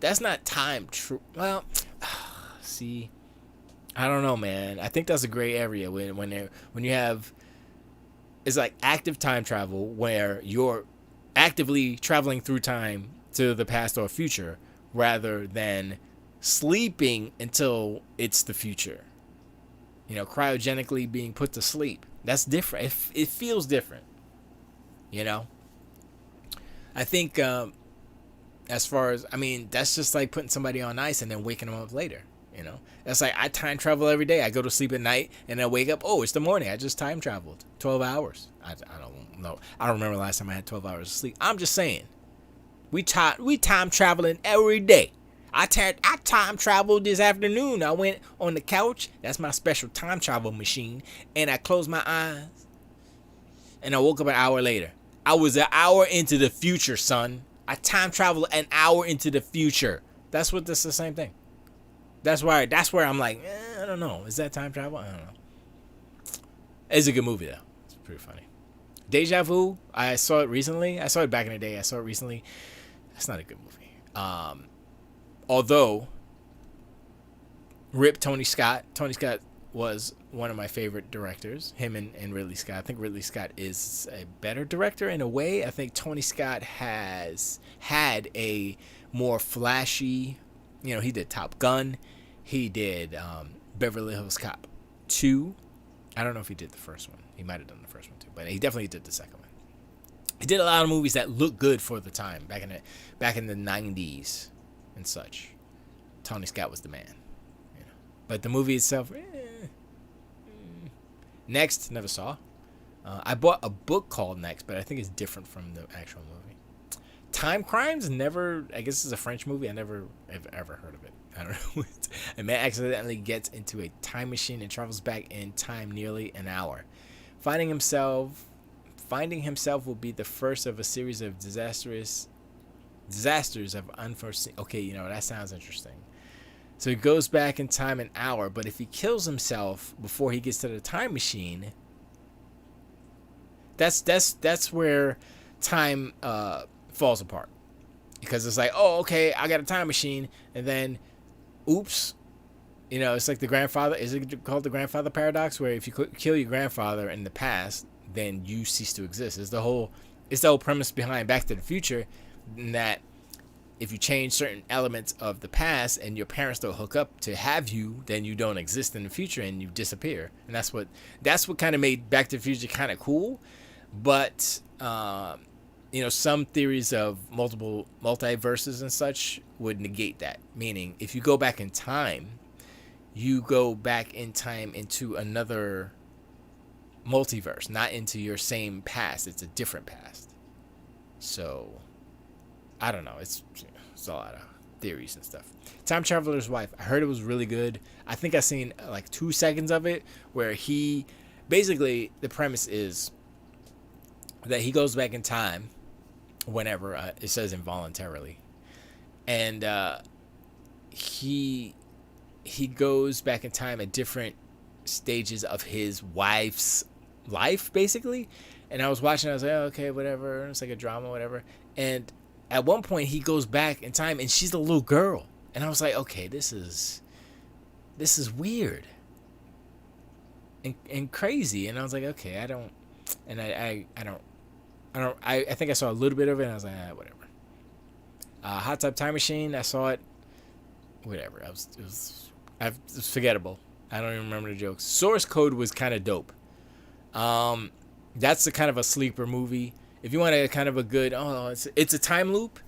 A: That's not time. Well, see, I don't know, man. I think that's a gray area when you have, it's like active time travel where you're actively traveling through time to the past or future, rather than sleeping until it's the future. Cryogenically being put to sleep. That's different. It feels different. I think. As far as, that's just like putting somebody on ice and then waking them up later, That's like, I time travel every day. I go to sleep at night and I wake up, oh, it's the morning. I just time traveled 12 hours. I don't know. I don't remember the last time I had 12 hours of sleep. I'm just saying, we time traveling every day. I time traveled this afternoon. I went on the couch. That's my special time travel machine. And I closed my eyes and I woke up an hour later. I was an hour into the future, son. I time travel an hour into the future. That's the same thing. That's where I'm like, I don't know. Is that time travel? I don't know. It's a good movie though. It's pretty funny. Deja Vu. I saw it recently. I saw it back in the day. I saw it recently. That's not a good movie. Although, rip Tony Scott. Tony Scott was one of my favorite directors, him and Ridley Scott. I think Ridley Scott is a better director in a way. I think Tony Scott has had a more flashy, he did Top Gun. He did Beverly Hills Cop 2. I don't know if he did the first one. He might have done the first one too, but he definitely did the second one. He did a lot of movies that look good for the time, back in the 90s and such. Tony Scott was the man. But the movie itself, Next, never saw. I bought a book called Next, but I think it's different from the actual movie. Time Crimes, never. I guess it's a French movie. I never have ever heard of it. I don't know. A man accidentally gets into a time machine and travels back in time nearly an hour. Finding himself will be the first of a series of disasters of unforeseen. Okay, that sounds interesting. So he goes back in time an hour, but if he kills himself before he gets to the time machine, that's where time falls apart. Because it's like, oh, okay, I got a time machine, and then, oops, it's like the grandfather. Is it called the grandfather paradox? Where if you kill your grandfather in the past, then you cease to exist. It's the whole premise behind Back to the Future, in that if you change certain elements of the past and your parents don't hook up to have you, then you don't exist in the future and you disappear. And that's what kind of made Back to the Future kind of cool. But some theories of multiple multiverses and such would negate that. Meaning, if you go back in time, you go back in time into another multiverse, not into your same past. It's a different past. So I don't know. It's a lot of theories and stuff. Time Traveler's Wife. I heard it was really good. I think I seen like 2 seconds of it, where he basically, the premise is that he goes back in time whenever it says involuntarily, and he goes back in time at different stages of his wife's life, basically. And I was watching, I was like, oh, okay, whatever. It's like a drama, whatever. And at one point, he goes back in time, and she's a little girl. And I was like, okay, this is weird and crazy. And I was like, okay, I don't, and I think I saw a little bit of it, and I was like, whatever. Hot Tub Time Machine, I saw it, whatever. It was forgettable. I don't even remember the jokes. Source Code was kind of dope. That's a kind of a sleeper movie. If you want a kind of a good, it's a time loop,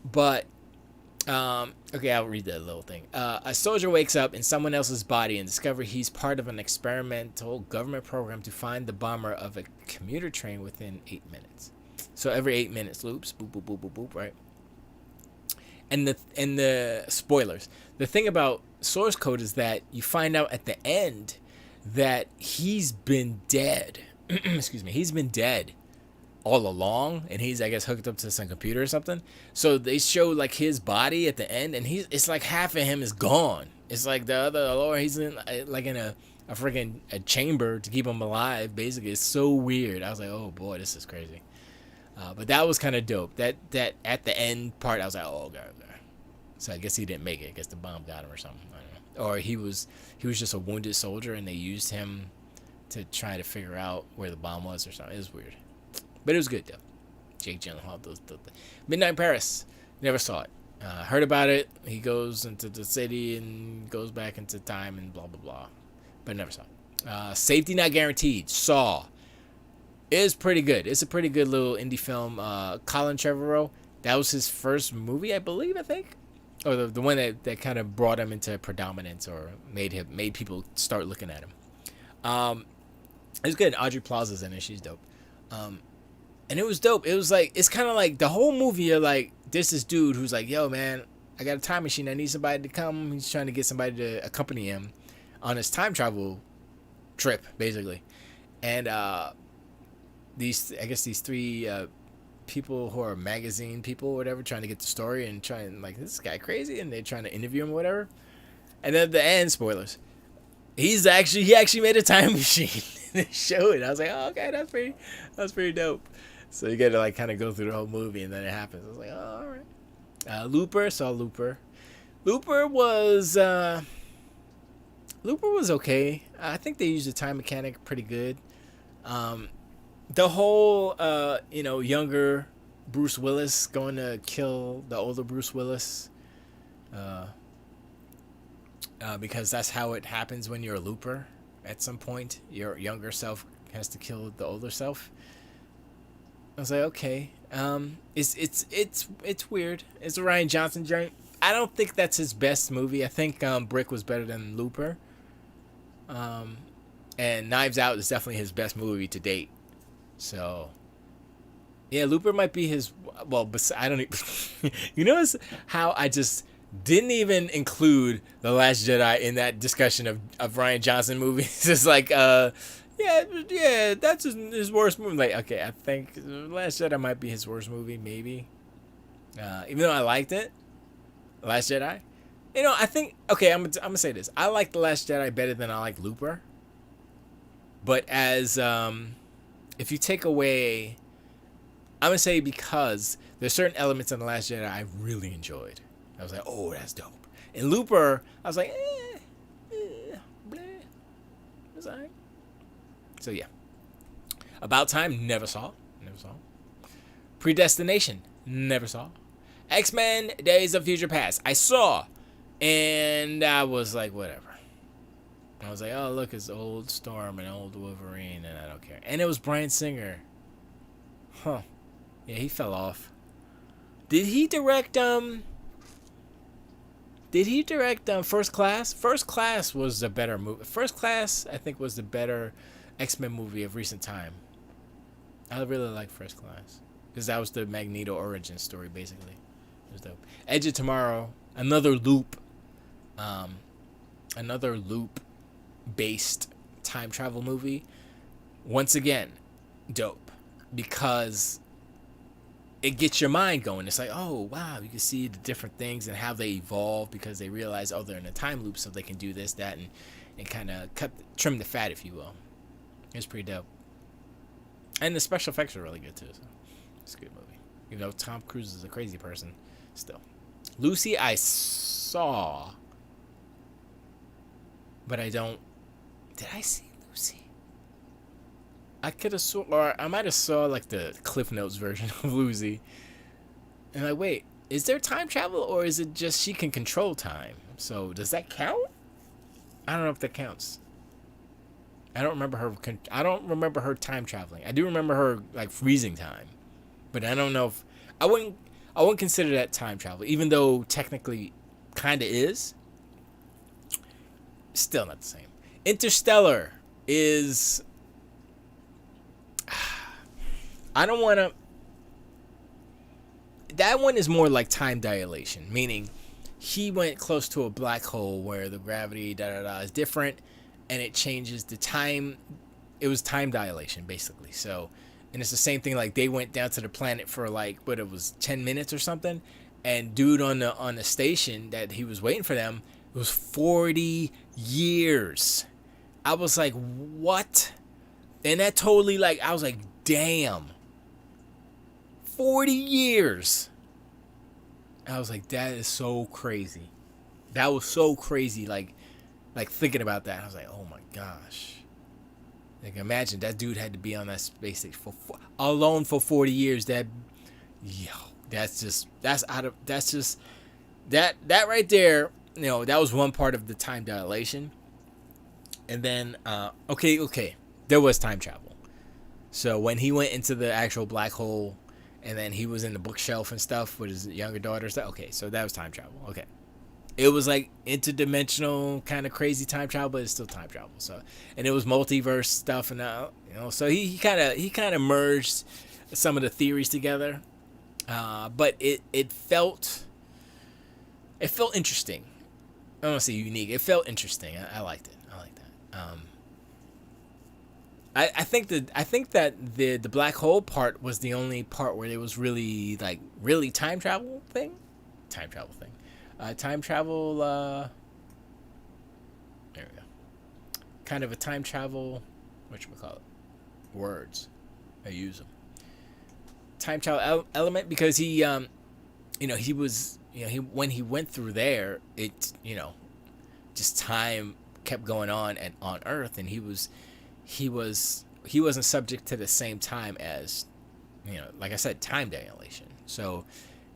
A: but okay, I'll read that little thing. A soldier wakes up in someone else's body and discovers he's part of an experimental government program to find the bomber of a commuter train within 8 minutes. So every 8 minutes loops, boop boop boop boop boop, right? And the spoilers. The thing about Source Code is that you find out at the end that he's been dead. Excuse me, he's been dead all along, and he's, I guess, hooked up to some computer or something. So they show like his body at the end, and it's like half of him is gone. It's like the other lower, he's in like in a freaking chamber to keep him alive. Basically, it's so weird. I was like, oh boy, this is crazy. But that was kind of dope. That at the end part, I was like, oh god. So I guess he didn't make it. I guess the bomb got him or something. I don't know. Or he was just a wounded soldier, and they used him to try to figure out where the bomb was or something. It was weird. But it was good, though. Jake Gyllenhaal. Midnight in Paris. Never saw it. Heard about it. He goes into the city and goes back into time and blah, blah, blah. But never saw it. Safety Not Guaranteed. Saw. It is pretty good. It's a pretty good little indie film. Colin Trevorrow. That was his first movie, I think. Or the one that kind of brought him into predominance or made people start looking at him. It's good. Audrey Plaza's in it. She's dope. And it was dope. It was like, it's kind of like the whole movie. You're like, there's this dude who's like, yo, man, I got a time machine. I need somebody to come. He's trying to get somebody to accompany him on his time travel trip, basically. And these three people who are magazine people or whatever, trying to get the story and trying, like, this guy crazy, and they're trying to interview him or whatever. And then at the end, spoilers, he actually made a time machine. They show it. I was like, oh, okay, that's pretty dope. So you get to like kind of go through the whole movie, and then it happens. I was like, oh, all right. Looper, saw Looper. Looper was okay. I think they used the time mechanic pretty good. The whole younger Bruce Willis going to kill the older Bruce Willis, because that's how it happens when you're a looper. At some point, your younger self has to kill the older self. I was like, okay, it's weird. It's a Rian Johnson joint. I don't think that's his best movie. I think Brick was better than Looper. And Knives Out is definitely his best movie to date. So, yeah, Looper might be his. Well, I don't. You notice how I just didn't even include The Last Jedi in that discussion of Rian Johnson movies. It's like, yeah, that's his worst movie. Like, okay, I think The Last Jedi might be his worst movie, maybe. Even though I liked it, The Last Jedi. I think, okay, I'm gonna say this. I like The Last Jedi better than I like Looper. But as, if you take away, I'm gonna say, because there's certain elements in The Last Jedi I really enjoyed. I was like, oh, that's dope. In Looper, I was like, bleh. It's all right. So, yeah. About Time, never saw. Predestination, never saw. X-Men, Days of Future Past, I saw. And I was like, whatever. I was like, oh, look, it's old Storm and old Wolverine, and I don't care. And it was Bryan Singer. Huh. Yeah, he fell off. Did he direct First Class? First Class was the better movie. First Class, I think, was the better X-Men movie of recent time. I really like First Class, because that was the Magneto origin story, basically. It was dope. Edge of Tomorrow, another loop-based time travel movie. Once again, dope, because it gets your mind going. It's like, oh wow, you can see the different things and how they evolve because they realize, oh, they're in a time loop, so they can do this, that, and kind of trim the fat, if you will. It's pretty dope, and the special effects are really good too. So it's a good movie. You know, Tom Cruise is a crazy person, still. Lucy, I saw, but I don't. Did I see Lucy? I could have saw, or I might have saw like the Cliff Notes version of Lucy. And like, wait, is there time travel or is it just she can control time? So does that count? I don't know if that counts. I don't remember her. I don't remember her time traveling. I do remember her like freezing time, but I don't know if I wouldn't. I wouldn't consider that time travel, even though technically, kind of is. Still not the same. Interstellar is. I don't want to. That one is more like time dilation, meaning he went close to a black hole where the gravity is different, and it changes the time. It was time dilation basically. So, and it's the same thing. Like they went down to the planet for like what it was 10 minutes or something, and dude on the station that he was waiting for them, it was 40 years. I was like, what? And that totally like I was like, damn. 40 years. I was like, that is so crazy. That was so crazy. Like thinking about that, I was like, oh my gosh. Like imagine that dude had to be on that space station alone for 40 years. That right there. You know, that was one part of the time dilation. And then, okay, there was time travel. So when he went into the actual black hole, and then he was in the bookshelf and stuff with his younger daughter stuff. Okay, so that was time travel. Okay, it was like interdimensional kind of crazy time travel, but it's still time travel. So, and it was multiverse stuff, and so he kind of merged some of the theories together. But it felt interesting. I don't want to say unique. It felt interesting. I liked it. I like that. I think that the black hole part was the only part where it was really time travel thing. There we go. Kind of a time travel. Whatchamacallit? Words. I use them. Time travel element because he was when he went through there, it just time kept going on and on Earth, and he wasn't subject to the same time as, like I said, time dilation. So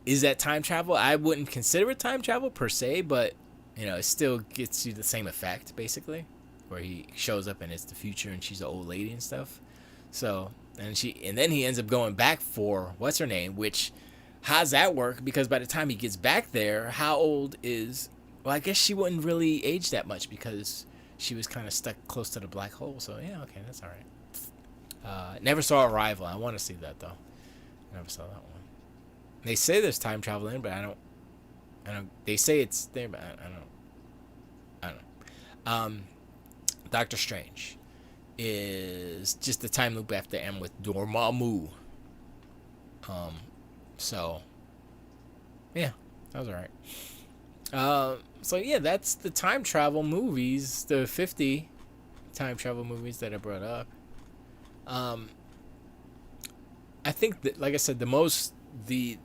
A: is that time travel? I wouldn't consider it time travel per se, but it still gets you the same effect basically, where he shows up and it's the future and she's an old lady and stuff. So and then he ends up going back for what's her name, which how's that work? Because by the time he gets back there, how old is? Well, I guess she wouldn't really age that much because she was kind of stuck close to the black hole. So yeah, okay, that's all right. Never saw Arrival. I want to see that though. Never saw that one. They say there's time travel in, but I don't. They say it's there, but I don't know. Doctor Strange is just the time loop after M with Dormammu. So yeah, that was alright. So yeah, that's the time travel movies, the 50 time travel movies that I brought up. I think that, like I said,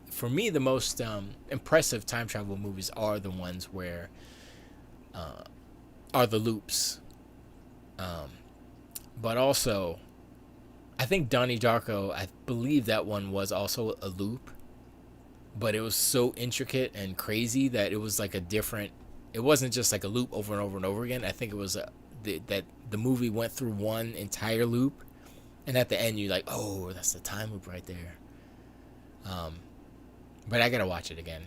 A: for me the most impressive time travel movies are the ones where are the loops. But also, I think Donnie Darko, I believe that one was also a loop, but it was so intricate and crazy that it was like it wasn't just like a loop over and over and over again. I think it was that the movie went through one entire loop, and at the end you're like, oh, that's the time loop right there. But I gotta watch it again.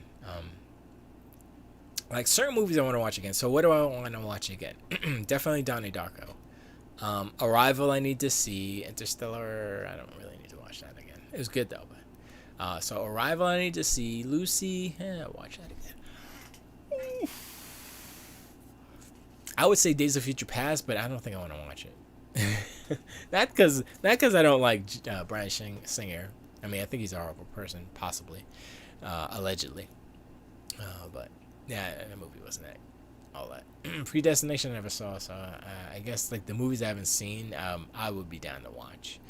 A: Like certain movies I want to watch again. So what do I want to watch again? Definitely Donnie Darko. Arrival I need to see. Interstellar I don't really need to watch that again. It was good though. But so Arrival I need to see. Lucy, watch that again. I would say Days of Future Past, but I don't think I want to watch it. not because I don't like Bryan Singer. I mean, I think he's a horrible person, possibly, allegedly. But yeah, the movie wasn't that all that. Predestination I never saw, so I guess like the movies I haven't seen, I would be down to watch.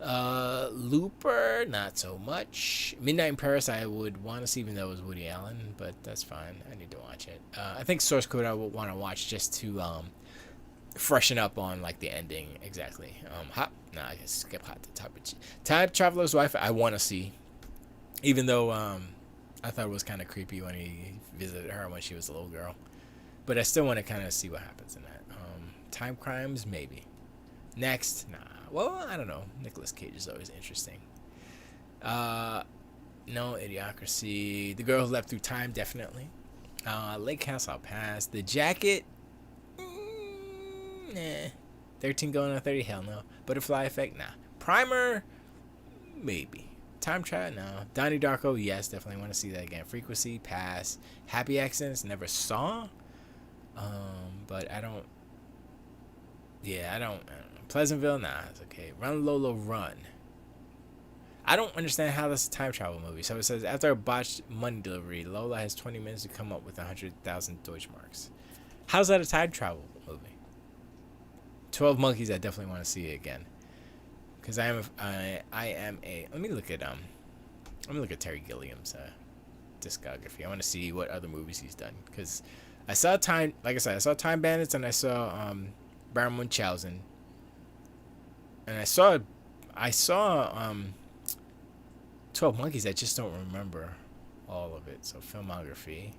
A: Looper, not so much. Midnight in Paris, I would want to see, even though it was Woody Allen, but that's fine. I need to watch it. I think Source Code I would want to watch just to freshen up on like the ending exactly. Hot. No, I guess skip Hot to top. Time Traveler's Wife, I want to see, even though I thought it was kind of creepy when he visited her when she was a little girl, but I still want to kind of see what happens in that. Time Crimes, maybe. Next, nah. Well, I don't know. Nicolas Cage is always interesting. No, Idiocracy. The Girl Who Leapt Through Time, definitely. Lake House, I'll pass. The Jacket, nah. 13 going on 30, hell no. Butterfly Effect, nah. Primer, maybe. Time Travel, no. Donnie Darko, yes, definitely want to see that again. Frequency, pass. Happy Accidents, never saw. But I don't. Yeah, I don't know. Pleasantville, nah, it's okay. Run Lola Run. I don't understand how this is a time travel movie. So it says, after a botched money delivery, Lola has 20 minutes to come up with 100,000 Deutschmarks. How's that a time travel movie? 12 Monkeys, I definitely want to see it again. Because I am a let me look at Terry Gilliam's discography. I want to see what other movies he's done. Because I saw Time Bandits, and I saw Baron Munchausen. And I saw 12 Monkeys. I just don't remember all of it. So filmography,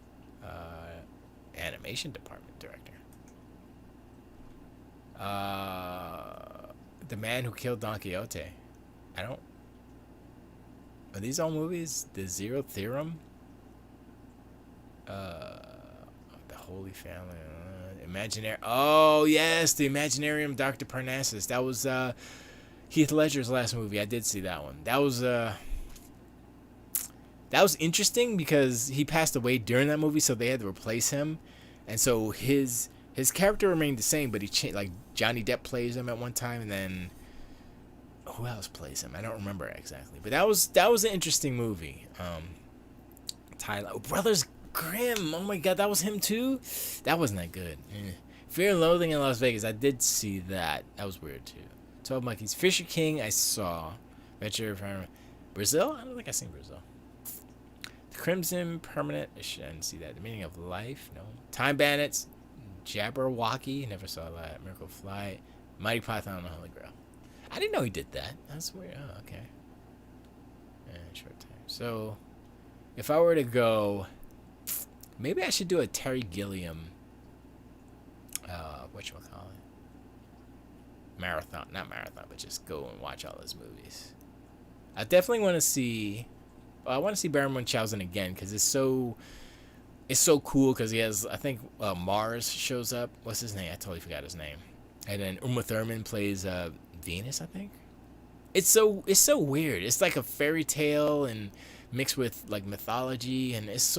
A: animation department director, The Man Who Killed Don Quixote. Are these all movies? The Zero Theorem, The Holy Family, Imaginary. Oh yes, the Imaginarium, Dr. Parnassus. That was Heath Ledger's last movie. I did see that one. That was interesting because he passed away during that movie, so they had to replace him, and so his character remained the same, but he changed. Like Johnny Depp plays him at one time, and then who else plays him? I don't remember exactly, but that was an interesting movie. Tyler Brothers Grimm. Oh my God, that was him too. That wasn't that good. Fear and Loathing in Las Vegas. I did see that. That was weird too. 12 Monkeys. Fisher King. I saw. Venture from Brazil. I don't think I seen Brazil. Crimson Permanent. I didn't see that. The Meaning of Life. No. Time Bandits. Jabberwocky. Never saw that. Miracle Flight. Mighty Python and the Holy Grail. I didn't know he did that. That's weird. Oh, okay. Short time. So, if I were to go, maybe I should do a Terry Gilliam. Whatchamacallit? Marathon. Not marathon, but just go and watch all his movies. I definitely want to see. I want to see Baron Munchausen again because it's so cool because he has, I think, Mars shows up. What's his name? I totally forgot his name. And then Uma Thurman plays Venus, I think. It's so weird. It's like a fairy tale and mixed with like mythology, and it's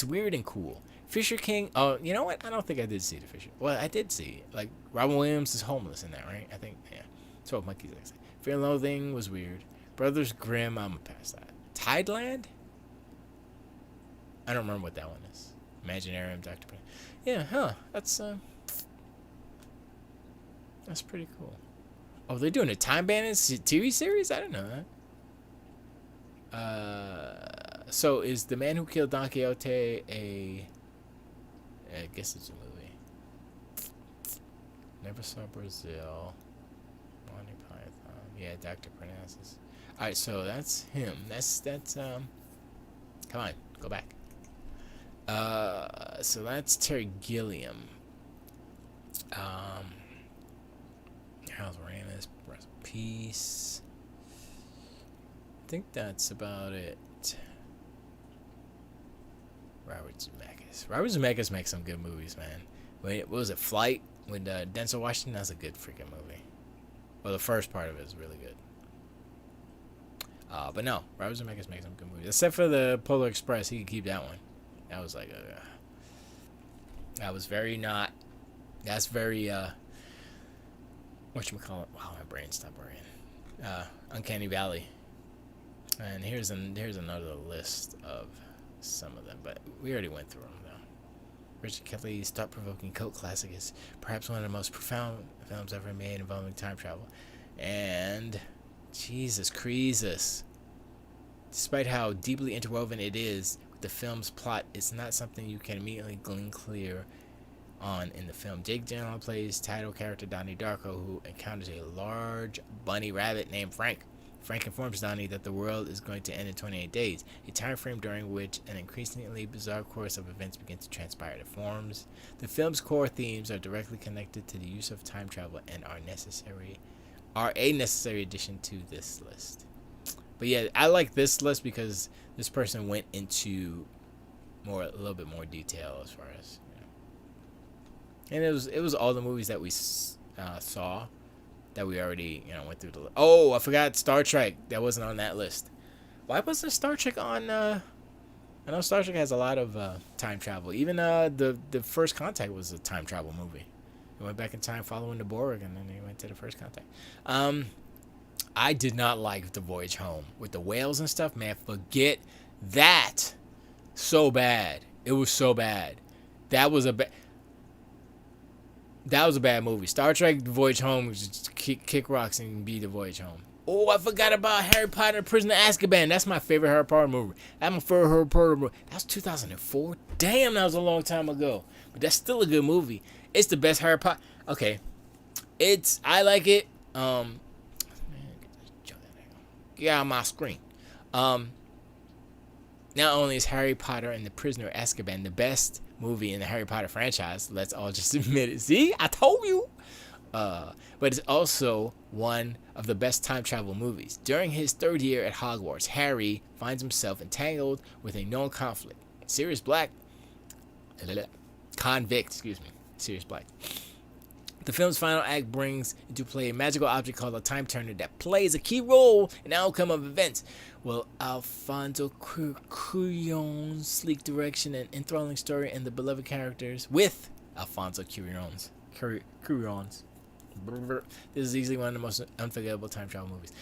A: weird and cool. Fisher King. Oh, you know what? I don't think I did see the Fisher. Well, I did see like Robin Williams is homeless in that, right? I think, yeah. 12 Monkeys. Fear and Loathing was weird. Brothers Grimm. I'm gonna pass that. Tideland. I don't remember what that one is. Imaginarium, Dr. Payne. Yeah, huh? That's pretty cool. Oh, they're doing a Time Bandits TV series? I didn't know that. So is The Man Who Killed Don Quixote I guess it's a movie. Never saw Brazil. Monty Python. Yeah, Dr. Parnassus. Alright, so that's him. That's come on, go back. So that's Terry Gilliam. How's Ramis? Rest in peace. I think that's about it. Robert Zemeckis makes some good movies, man. Wait, what was it? Flight with Denzel Washington? That's a good freaking movie. Well, the first part of it is really good. But no, Robert Zemeckis makes some good movies. Except for the Polar Express, he could keep that one. That was like that was very not. That's very whatchamacallit? Wow, my brain stopped working. Uncanny Valley. And here's another list of some of them, but we already went through them though. Richard Kelly's thought-provoking cult classic is perhaps one of the most profound films ever made involving time travel. And Jesus Christus. Despite how deeply interwoven it is with the film's plot, it's not something you can immediately glean clear on in the film. Jake Gyllenhaal plays title character Donnie Darko, who encounters a large bunny rabbit named Frank. Frank informs Donnie that the world is going to end in 28 days, a time frame during which an increasingly bizarre course of events begins to transpire. The film's core themes are directly connected to the use of time travel and are a necessary addition to this list. But yeah, I like this list because this person went into a little bit more detail as far as, and it was all the movies that we saw that we already went through the list. Oh, I forgot Star Trek. That wasn't on that list. Why wasn't Star Trek on? I know Star Trek has a lot of time travel. Even the First Contact was a time travel movie. He went back in time following the Borg, and then he went to the First Contact. I did not like the Voyage Home with the whales and stuff. Man, forget that. So bad. It was so bad. That was a bad movie. Star Trek The Voyage Home was just kick rocks and be The Voyage Home. Oh, I forgot about Harry Potter and the Prisoner of Azkaban. That's my favorite Harry Potter movie. That's my favorite Harry Potter movie. That's 2004. Damn, that was a long time ago. But that's still a good movie. It's the best Harry Potter. Okay. I like it. Man, get out of my screen. Not only is Harry Potter and the Prisoner of Azkaban the best movie in the Harry Potter franchise, let's all just admit it. See, I told you. But it's also one of the best time travel movies. During his third year at Hogwarts, Harry finds himself entangled with a known conflict. Sirius Black. Sirius Black. The film's final act brings into play a magical object called a time turner that plays a key role in the outcome of events. Will Alfonso Cuarón's sleek direction and enthralling story and the beloved characters with Alfonso Cuarón's. This is easily one of the most unforgettable time travel movies.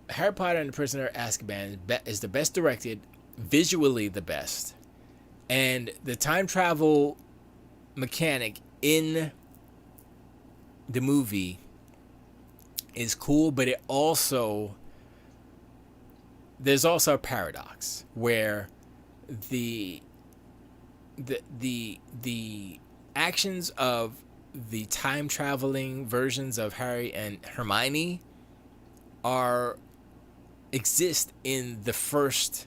A: Harry Potter and the Prisoner of Azkaban is the best directed, visually the best, and the time travel mechanic in the movie is cool, but there's also a paradox where the actions of the time traveling versions of Harry and Hermione exist in the first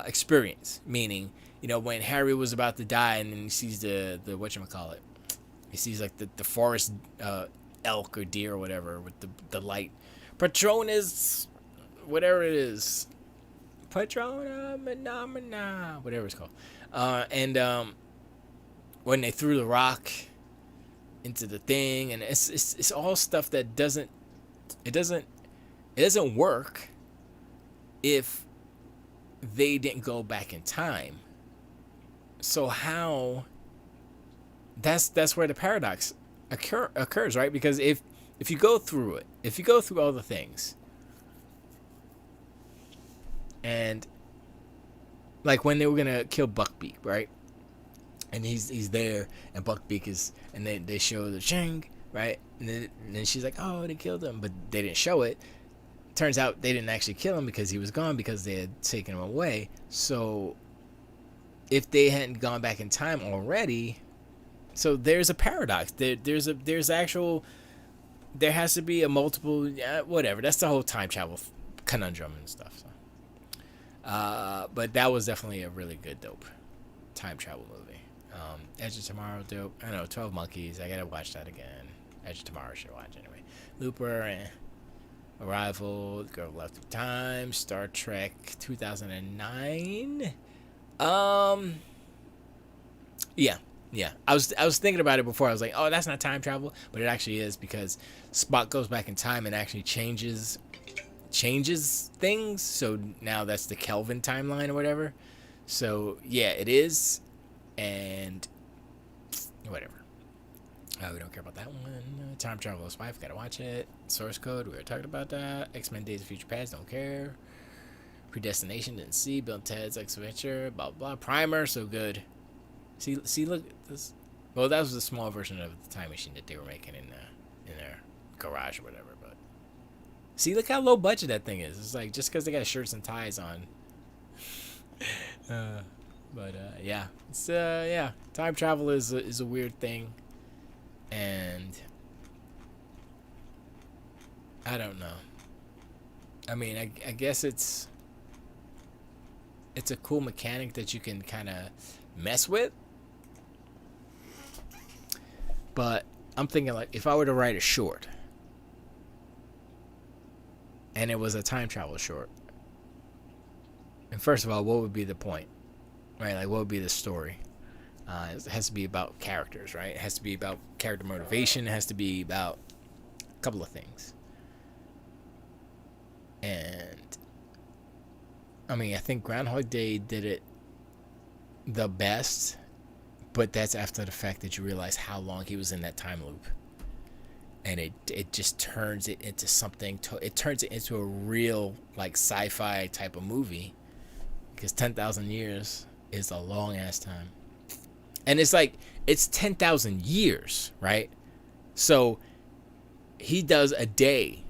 A: experience, meaning when Harry was about to die and then he sees the whatchamacallit, he sees like the forest elk or deer or whatever with the light Patronus, whatever it is, Patrona Phenomena, whatever it's called, and when they threw the rock into the thing, and it's all stuff that doesn't work if they didn't go back in time. So how? That's where the paradox occurs, right? Because if you go through it, if you go through all the things, and like when they were gonna kill Buckbeak, right? And he's there, and Buckbeak is, and they show the Shang, right? And then she's like, oh, they killed him, but they didn't show it. Turns out they didn't actually kill him because he was gone because they had taken him away. So if they hadn't gone back in time already, so there's a paradox. There has to be a multiple, whatever. That's the whole time travel conundrum and stuff. So. But that was definitely a really good, dope time travel movie. Edge of Tomorrow, dope. I know, 12 Monkeys. I gotta watch that again. Edge of Tomorrow, should watch anyway. Looper, Arrival, The Girl Left Through Time, Star Trek 2009. Yeah. I was thinking about it before. I was like, oh, that's not time travel, but it actually is, because Spock goes back in time and actually changes things. So now that's the Kelvin timeline or whatever. So yeah, it is, and whatever. We don't care about that one. Time Traveler's Wife, gotta watch it. Source Code, we were talking about that. X-Men Days of Future Past, don't care. Predestination, didn't see. Bill and Ted's X-Adventure, blah blah. Primer, so good. See, look at this. Well, that was the small version of the time machine that they were making in their garage or whatever. But see, look how low budget that thing is. It's like just because they got shirts and ties on. Yeah, it's yeah. Time travel is a weird thing, and I don't know. I mean, I guess it's a cool mechanic that you can kind of mess with. But I'm thinking, like, if I were to write a short and it was a time travel short, and first of all, what would be the point? Right? Like, what would be the story? It has to be about characters, right? It has to be about character motivation. It has to be about a couple of things. And I mean, I think Groundhog Day did it the best, but that's after the fact that you realize how long he was in that time loop, and it just turns it into something. It turns it into a real, like, sci-fi type of movie, because 10,000 years is a long ass time, and it's like it's 10,000 years, right? So he does a day,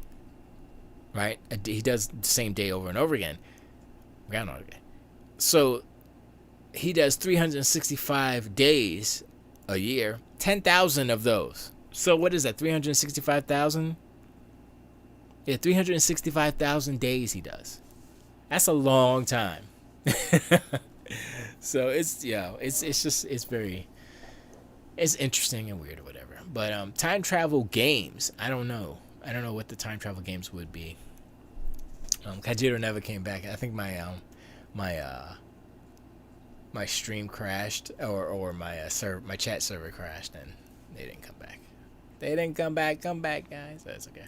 A: right? He does the same day over and over again. Groundhog Day. So he does 365 days a year, 10,000 of those. So what is that, 365,000? Yeah, 365,000 days he does. That's a long time. So it's interesting and weird or whatever. But time travel games, I don't know what the time travel games would be. Kajiro never came back. I think my stream crashed, or my chat server crashed, and they didn't come back. They didn't come back. Come back, guys. That's okay.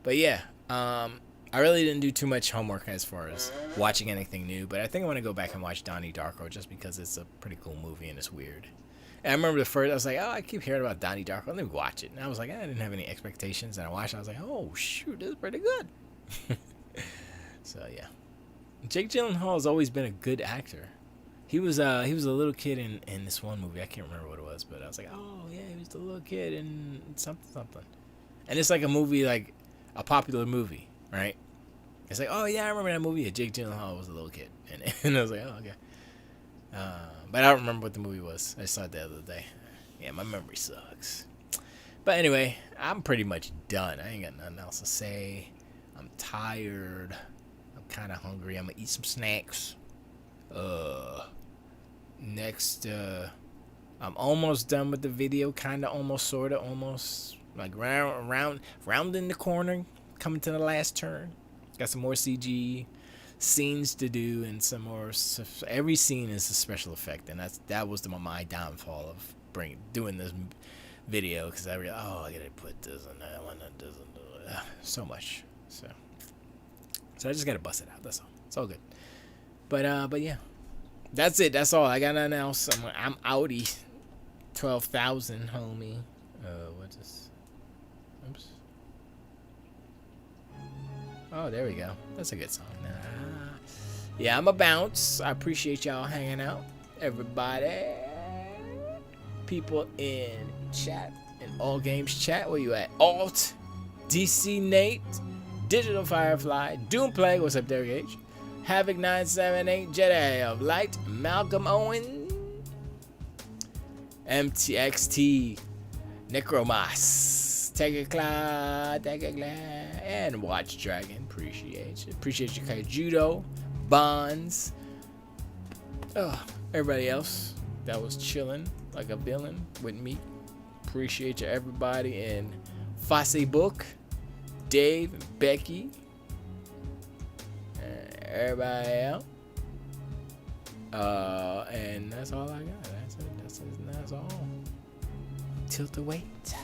A: But yeah, I really didn't do too much homework as far as watching anything new. But I think I want to go back and watch Donnie Darko, just because it's a pretty cool movie and it's weird. And I remember I was like, oh, I keep hearing about Donnie Darko. Let me watch it. And I was like, I didn't have any expectations. And I watched it. I was like, oh, shoot, this is pretty good. So, yeah. Jake Gyllenhaal has always been a good actor. He was a little kid in this one movie. I can't remember what it was, but I was like, oh, yeah, he was the little kid in something. And it's like a movie, like a popular movie, right? It's like, oh, yeah, I remember that movie. Yeah, Jake Gyllenhaal was a little kid. And I was like, oh, okay. But I don't remember what the movie was. I saw it the other day. Yeah, my memory sucks. But anyway, I'm pretty much done. I ain't got nothing else to say. I'm tired. I'm kind of hungry. I'm going to eat some snacks. Next, I'm almost done with the video. Kind of, almost, sort of, almost. Like rounding the corner. Coming to the last turn. Got some more CG scenes to do, and some more. Every scene is a special effect, and that was my downfall of doing this video, because I realized, I gotta put this and that one and this and so much. So I just gotta bust it out. That's all. It's all good. But yeah, that's it. That's all. I got nothing else. I'm outie. 12,000, homie. What's this? Oops. Oh, there we go. That's a good song. Yeah, I'm a bounce. I appreciate y'all hanging out. Everybody. People in chat. In All Games chat. Where you at? Alt. DC Nate. Digital Firefly. Doomplague. What's up, Derek H? Havoc 978. Jedi of Light. Malcolm Owen. MTXT. Necromas. Take a claw, and Watch Dragon. Appreciate you, Kaijudo, Bonds. Everybody else that was chilling like a villain with me. Appreciate you, everybody in Facebook, Dave, and Becky, and everybody else. And that's all I got. That's it. That's all. Tilt the weight.